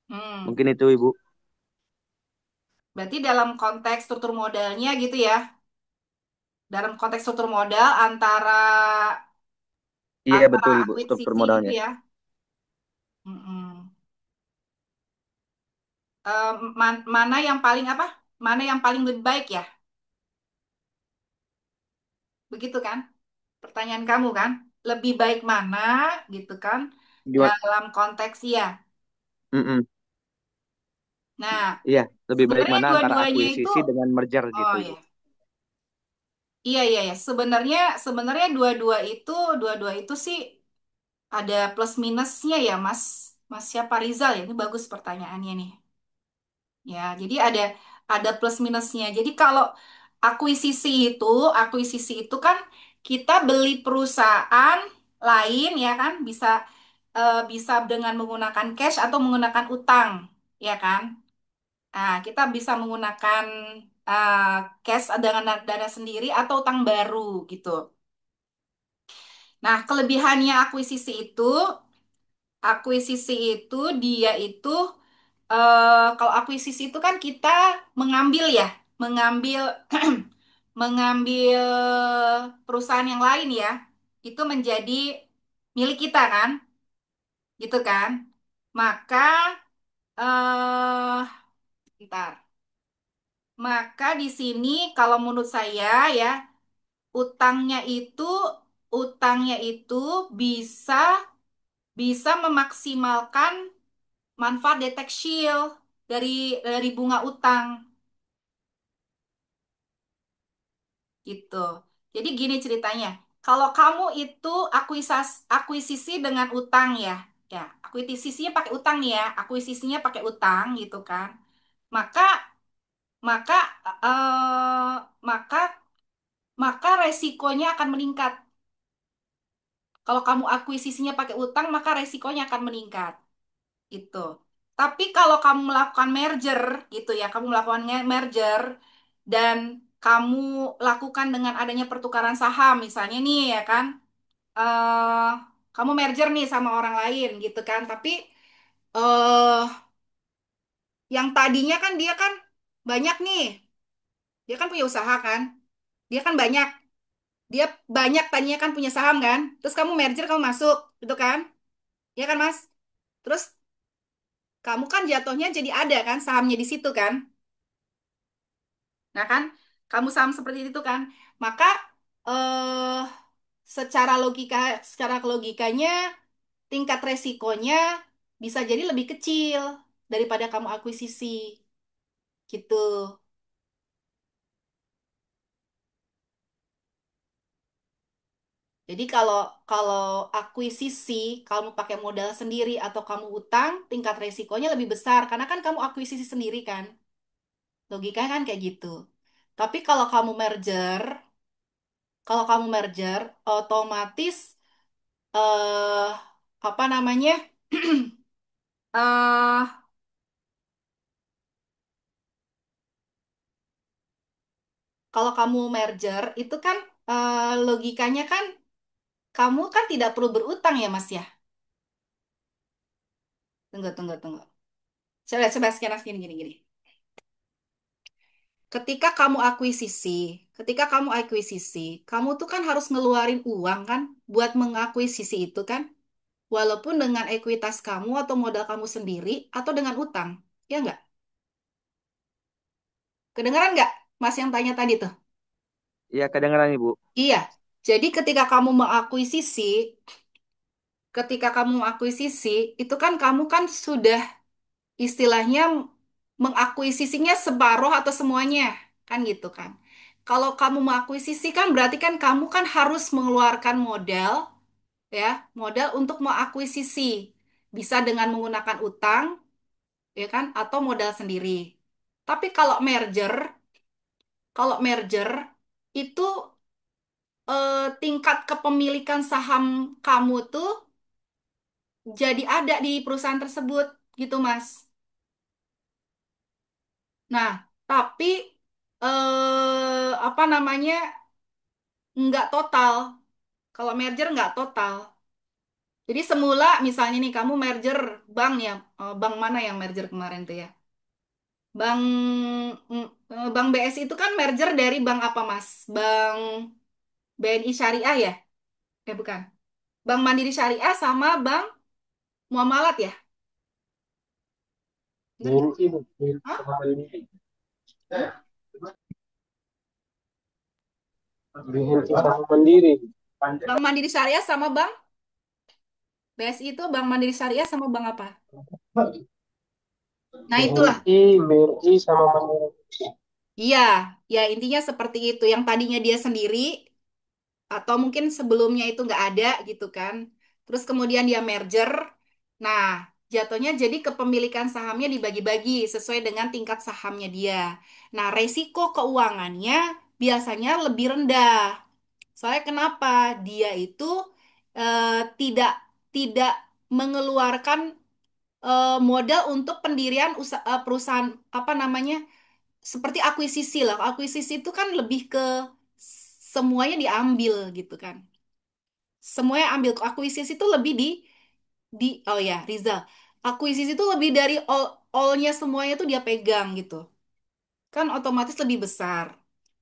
Hmm. Mungkin itu Ibu. Berarti dalam konteks struktur modalnya gitu ya. Dalam konteks struktur modal antara Iya antara betul Ibu, struktur akuisisi gitu modalnya. ya. Mm-mm. Mana yang paling apa? Mana yang paling lebih baik ya? Begitu kan? Pertanyaan kamu kan? Lebih baik mana gitu kan? Gimana? Dalam konteks ya. Mm-mm. Nah, Iya, lebih baik sebenarnya mana antara dua-duanya itu, akuisisi dengan merger oh gitu ya, Ibu. iya. Sebenarnya sebenarnya dua-dua itu sih ada plus minusnya ya, Mas. Mas siapa Rizal ya? Ini bagus pertanyaannya nih. Ya, jadi ada plus minusnya. Jadi kalau akuisisi itu, akuisisi itu kan kita beli perusahaan lain ya kan, bisa dengan menggunakan cash atau menggunakan utang, ya kan? Nah, kita bisa menggunakan uh, cash dengan dana sendiri atau utang baru gitu. Nah, kelebihannya akuisisi itu dia itu kalau akuisisi itu kan kita mengambil ya, mengambil mengambil perusahaan yang lain ya, itu menjadi milik kita kan, gitu kan. Maka bentar. Maka di sini kalau menurut saya ya, utangnya itu utangnya itu bisa bisa memaksimalkan manfaat deteksi dari bunga utang gitu. Jadi gini ceritanya. Kalau kamu itu akuisisi dengan utang ya, ya akuisisinya pakai utang nih ya, akuisisinya pakai utang gitu kan. Maka maka eh, maka maka resikonya akan meningkat. Kalau kamu akuisisinya pakai utang, maka resikonya akan meningkat. Itu. Tapi kalau kamu melakukan merger gitu ya, kamu melakukan merger dan kamu lakukan dengan adanya pertukaran saham misalnya nih ya kan, eh kamu merger nih sama orang lain gitu kan, tapi eh yang tadinya kan dia kan banyak nih, dia kan punya usaha kan, dia kan banyak, dia banyak tadinya kan punya saham kan, terus kamu merger kamu masuk gitu kan, ya kan Mas? Terus kamu kan jatuhnya jadi ada kan sahamnya di situ kan. Nah kan, kamu saham seperti itu kan. Maka eh secara logikanya tingkat resikonya bisa jadi lebih kecil daripada kamu akuisisi gitu. Jadi kalau kalau akuisisi, kamu pakai modal sendiri atau kamu utang, tingkat resikonya lebih besar karena kan kamu akuisisi sendiri kan. Logikanya kan kayak gitu. Tapi kalau kamu merger, otomatis eh apa namanya? eh Kalau kamu merger itu kan logikanya kan kamu kan tidak perlu berutang ya Mas ya. Tunggu tunggu tunggu. Coba sekarang gini gini gini. Ketika kamu akuisisi, ketika kamu akuisisi, kamu tuh kan harus ngeluarin uang kan buat mengakuisisi itu kan, walaupun dengan ekuitas kamu atau modal kamu sendiri atau dengan utang, ya nggak? Kedengeran nggak, Mas yang tanya tadi tuh? Iya, kedengeran Ibu. Iya. Jadi ketika kamu mengakuisisi, itu kan kamu kan sudah istilahnya mengakuisisinya separuh atau semuanya, kan gitu kan. Kalau kamu mengakuisisi kan berarti kan kamu kan harus mengeluarkan modal, ya, modal untuk mengakuisisi. Bisa dengan menggunakan utang, ya kan, atau modal sendiri. Tapi kalau merger itu tingkat kepemilikan saham kamu tuh jadi ada di perusahaan tersebut, gitu, Mas. Nah, tapi apa namanya nggak total. Kalau merger nggak total. Jadi semula misalnya nih kamu merger bank ya, bank mana yang merger kemarin tuh ya? Bank Bank BSI itu kan merger dari bank apa Mas? Bank BNI Syariah ya? Bukan. Bank Mandiri Syariah sama Bank Muamalat ya? Bener nggak? BNI, BNI Hah? sama Mandiri. Hah? BNI sama Mandiri. Bank Mandiri Syariah sama Bank BSI itu Bank Mandiri Syariah sama Bank apa? Nah itulah. BNI sama Mandiri. Iya, ya intinya seperti itu. Yang tadinya dia sendiri atau mungkin sebelumnya itu nggak ada gitu kan. Terus kemudian dia merger. Nah, jatuhnya jadi kepemilikan sahamnya dibagi-bagi sesuai dengan tingkat sahamnya dia. Nah, resiko keuangannya biasanya lebih rendah. Soalnya kenapa? Dia itu tidak tidak mengeluarkan modal untuk pendirian perusahaan apa namanya? seperti akuisisi lah. Akuisisi itu kan lebih ke semuanya diambil gitu kan. Semuanya ambil. Akuisisi itu lebih di oh ya, Rizal. Akuisisi itu lebih dari all-nya semuanya tuh dia pegang gitu. Kan otomatis lebih besar.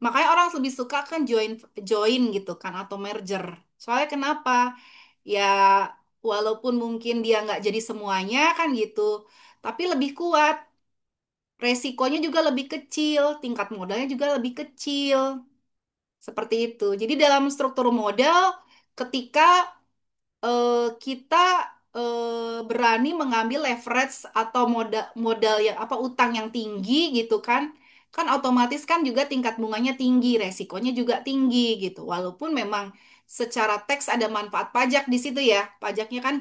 Makanya orang lebih suka kan join join gitu kan atau merger. Soalnya kenapa? Ya walaupun mungkin dia nggak jadi semuanya kan gitu, tapi lebih kuat. Resikonya juga lebih kecil, tingkat modalnya juga lebih kecil. Seperti itu. Jadi dalam struktur modal, ketika kita berani mengambil leverage atau modal modal yang apa utang yang tinggi gitu kan, kan otomatis kan juga tingkat bunganya tinggi, resikonya juga tinggi gitu. Walaupun memang secara teks ada manfaat pajak di situ ya, pajaknya kan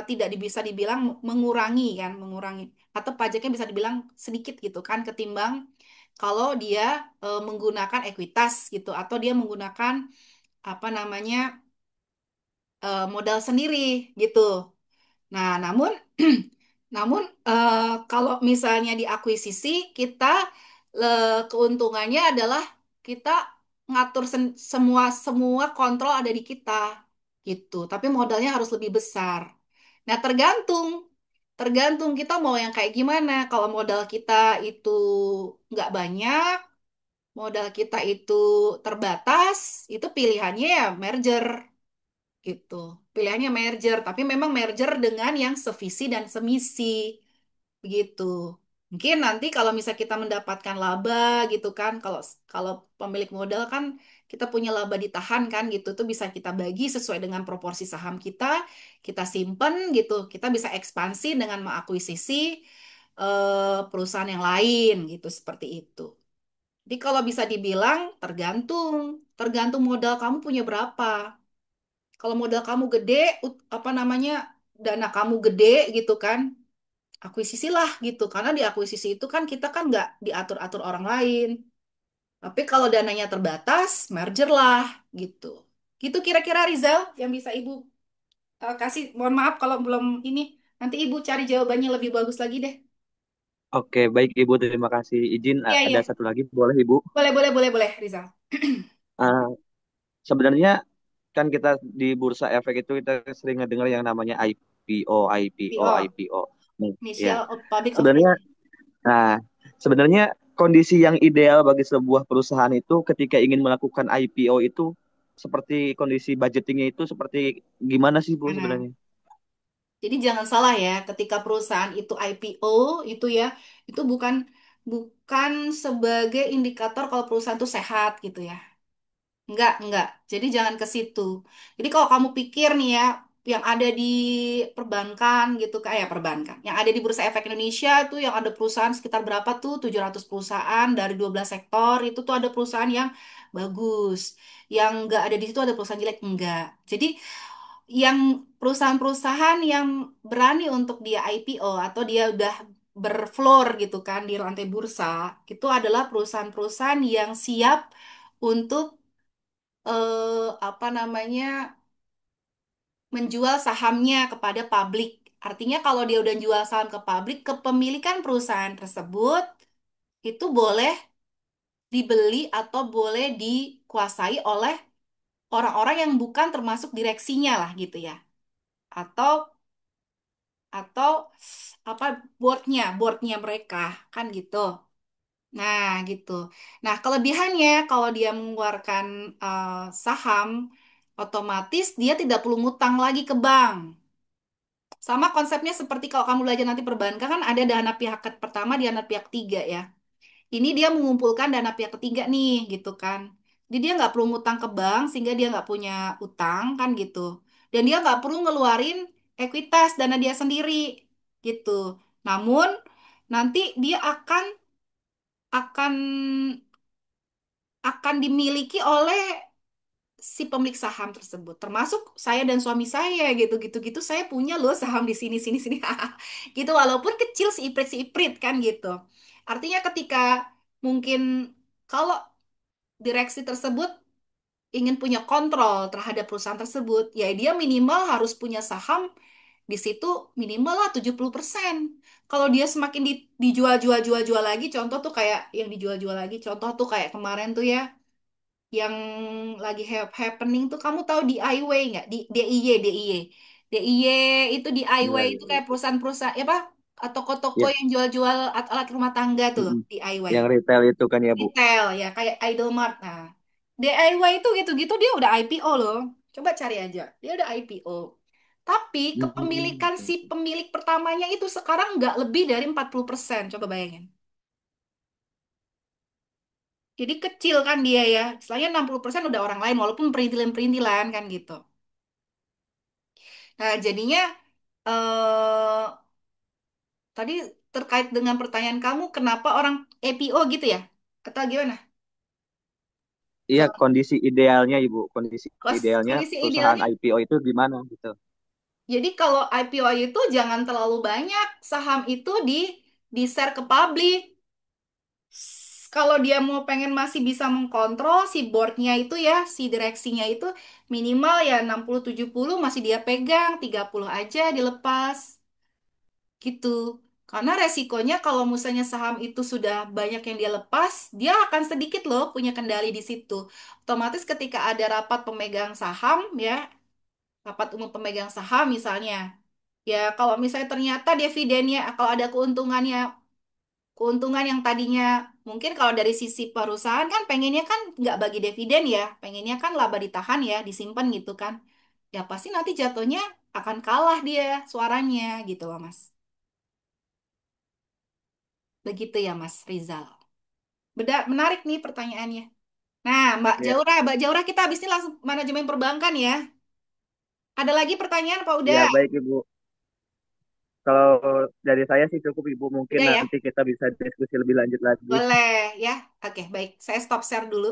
tidak bisa dibilang mengurangi kan, mengurangi atau pajaknya bisa dibilang sedikit gitu kan ketimbang kalau dia menggunakan ekuitas gitu atau dia menggunakan apa namanya modal sendiri gitu. Nah, namun namun kalau misalnya di akuisisi kita keuntungannya adalah kita ngatur semua semua kontrol ada di kita gitu. Tapi modalnya harus lebih besar. Nah, tergantung tergantung kita mau yang kayak gimana. Kalau modal kita itu nggak banyak, modal kita itu terbatas, itu pilihannya ya merger gitu. Pilihannya merger, tapi memang merger dengan yang sevisi dan semisi begitu. Mungkin nanti kalau misal kita mendapatkan laba gitu kan, kalau kalau pemilik modal kan kita punya laba ditahan kan gitu, tuh bisa kita bagi sesuai dengan proporsi saham kita simpen gitu, kita bisa ekspansi dengan mengakuisisi perusahaan yang lain gitu seperti itu. Jadi kalau bisa dibilang tergantung modal kamu punya berapa. Kalau modal kamu gede, apa namanya, dana kamu gede gitu kan, akuisisi lah gitu. Karena di akuisisi itu kan kita kan nggak diatur-atur orang lain. Tapi kalau dananya terbatas, merger lah gitu. Gitu kira-kira Rizal yang bisa Ibu kasih. Mohon maaf kalau belum ini. Nanti Ibu cari jawabannya lebih bagus lagi deh. Oke, baik Ibu, terima kasih. Izin Iya, ada iya. satu lagi, boleh Ibu? Boleh, boleh, boleh, boleh, Rizal. Ah, sebenarnya kan kita di bursa efek itu kita sering ngedengar yang namanya IPO, IPO, PO, IPO. Nih, ya. Initial of Public Sebenarnya, Offering. nah, sebenarnya kondisi yang ideal bagi sebuah perusahaan itu ketika ingin melakukan IPO itu seperti kondisi budgetingnya itu seperti gimana sih Bu Mana? sebenarnya? Jadi jangan salah ya, ketika perusahaan itu IPO itu ya, itu bukan bukan sebagai indikator kalau perusahaan itu sehat gitu ya. Enggak. Jadi jangan ke situ. Jadi kalau kamu pikir nih ya, yang ada di perbankan gitu kayak perbankan, yang ada di Bursa Efek Indonesia tuh yang ada perusahaan sekitar berapa tuh 700 perusahaan dari 12 sektor itu tuh ada perusahaan yang bagus. Yang enggak ada di situ ada perusahaan jelek enggak. Jadi yang perusahaan-perusahaan yang berani untuk dia IPO atau dia udah berfloor gitu kan di lantai bursa, itu adalah perusahaan-perusahaan yang siap untuk apa namanya menjual sahamnya kepada publik. Artinya kalau dia udah jual saham ke publik, kepemilikan perusahaan tersebut itu boleh dibeli atau boleh dikuasai oleh orang-orang yang bukan termasuk direksinya lah gitu ya. Atau atau apa boardnya mereka kan gitu. Nah gitu. Nah kelebihannya kalau dia mengeluarkan eh, saham, otomatis dia tidak perlu ngutang lagi ke bank. Sama konsepnya seperti kalau kamu belajar nanti perbankan kan ada dana pihak pertama, dana pihak ketiga ya. Ini dia mengumpulkan dana pihak ketiga nih gitu kan. Jadi dia nggak perlu ngutang ke bank sehingga dia nggak punya utang kan gitu. Dan dia nggak perlu ngeluarin ekuitas dana dia sendiri gitu. Namun nanti dia akan akan dimiliki oleh si pemilik saham tersebut. Termasuk saya dan suami saya gitu saya punya loh saham di sini sini sini. Gitu walaupun kecil si iprit kan gitu. Artinya ketika mungkin kalau direksi tersebut ingin punya kontrol terhadap perusahaan tersebut, ya dia minimal harus punya saham di situ minimal lah 70%. Kalau dia semakin dijual-jual-jual-jual lagi, contoh tuh kayak yang dijual-jual lagi, contoh tuh kayak kemarin tuh ya, yang lagi happening tuh kamu tahu DIY nggak? Di DIY, DIY. DIY itu Iya, DIY itu iya, kayak iya. perusahaan-perusahaan ya apa? Toko-toko Ya, yang jual-jual alat rumah tangga tuh loh, mm-mm. DIY. Yang retail itu kan ya, Bu. Retail ya kayak Idolmart. Nah, DIY itu gitu-gitu dia udah IPO loh. Coba cari aja. Dia udah IPO. Tapi Hmm, kepemilikan oke, si oke. pemilik pertamanya itu sekarang nggak lebih dari 40%. Coba bayangin. Jadi kecil kan dia ya. Istilahnya 60% udah orang lain walaupun perintilan-perintilan kan gitu. Nah, jadinya eh tadi terkait dengan pertanyaan kamu kenapa orang IPO gitu ya? Atau gimana? Iya, Kalau kondisi idealnya, Ibu. Kondisi idealnya kondisi perusahaan idealnya, IPO itu gimana gitu. jadi kalau IPO itu jangan terlalu banyak saham itu di share ke publik. Kalau dia mau pengen masih bisa mengkontrol si boardnya itu ya, si direksinya itu minimal ya 60-70 masih dia pegang, 30 aja dilepas gitu. Karena resikonya kalau misalnya saham itu sudah banyak yang dia lepas, dia akan sedikit loh punya kendali di situ. Otomatis ketika ada rapat pemegang saham ya, rapat umum pemegang saham misalnya, ya kalau misalnya ternyata dividennya, kalau ada keuntungannya, keuntungan yang tadinya mungkin kalau dari sisi perusahaan kan pengennya kan nggak bagi dividen ya, pengennya kan laba ditahan ya, disimpan gitu kan. Ya pasti nanti jatuhnya akan kalah dia suaranya gitu loh Mas. Begitu ya Mas Rizal. Menarik nih pertanyaannya. Nah, Ya, Mbak Jaura kita habis ini langsung manajemen perbankan ya. Ada lagi pertanyaan apa ya udah? baik Ibu. Kalau dari saya sih cukup Ibu. Mungkin Udah ya? nanti kita bisa diskusi lebih lanjut lagi. Boleh ya. Oke, baik. Saya stop share dulu.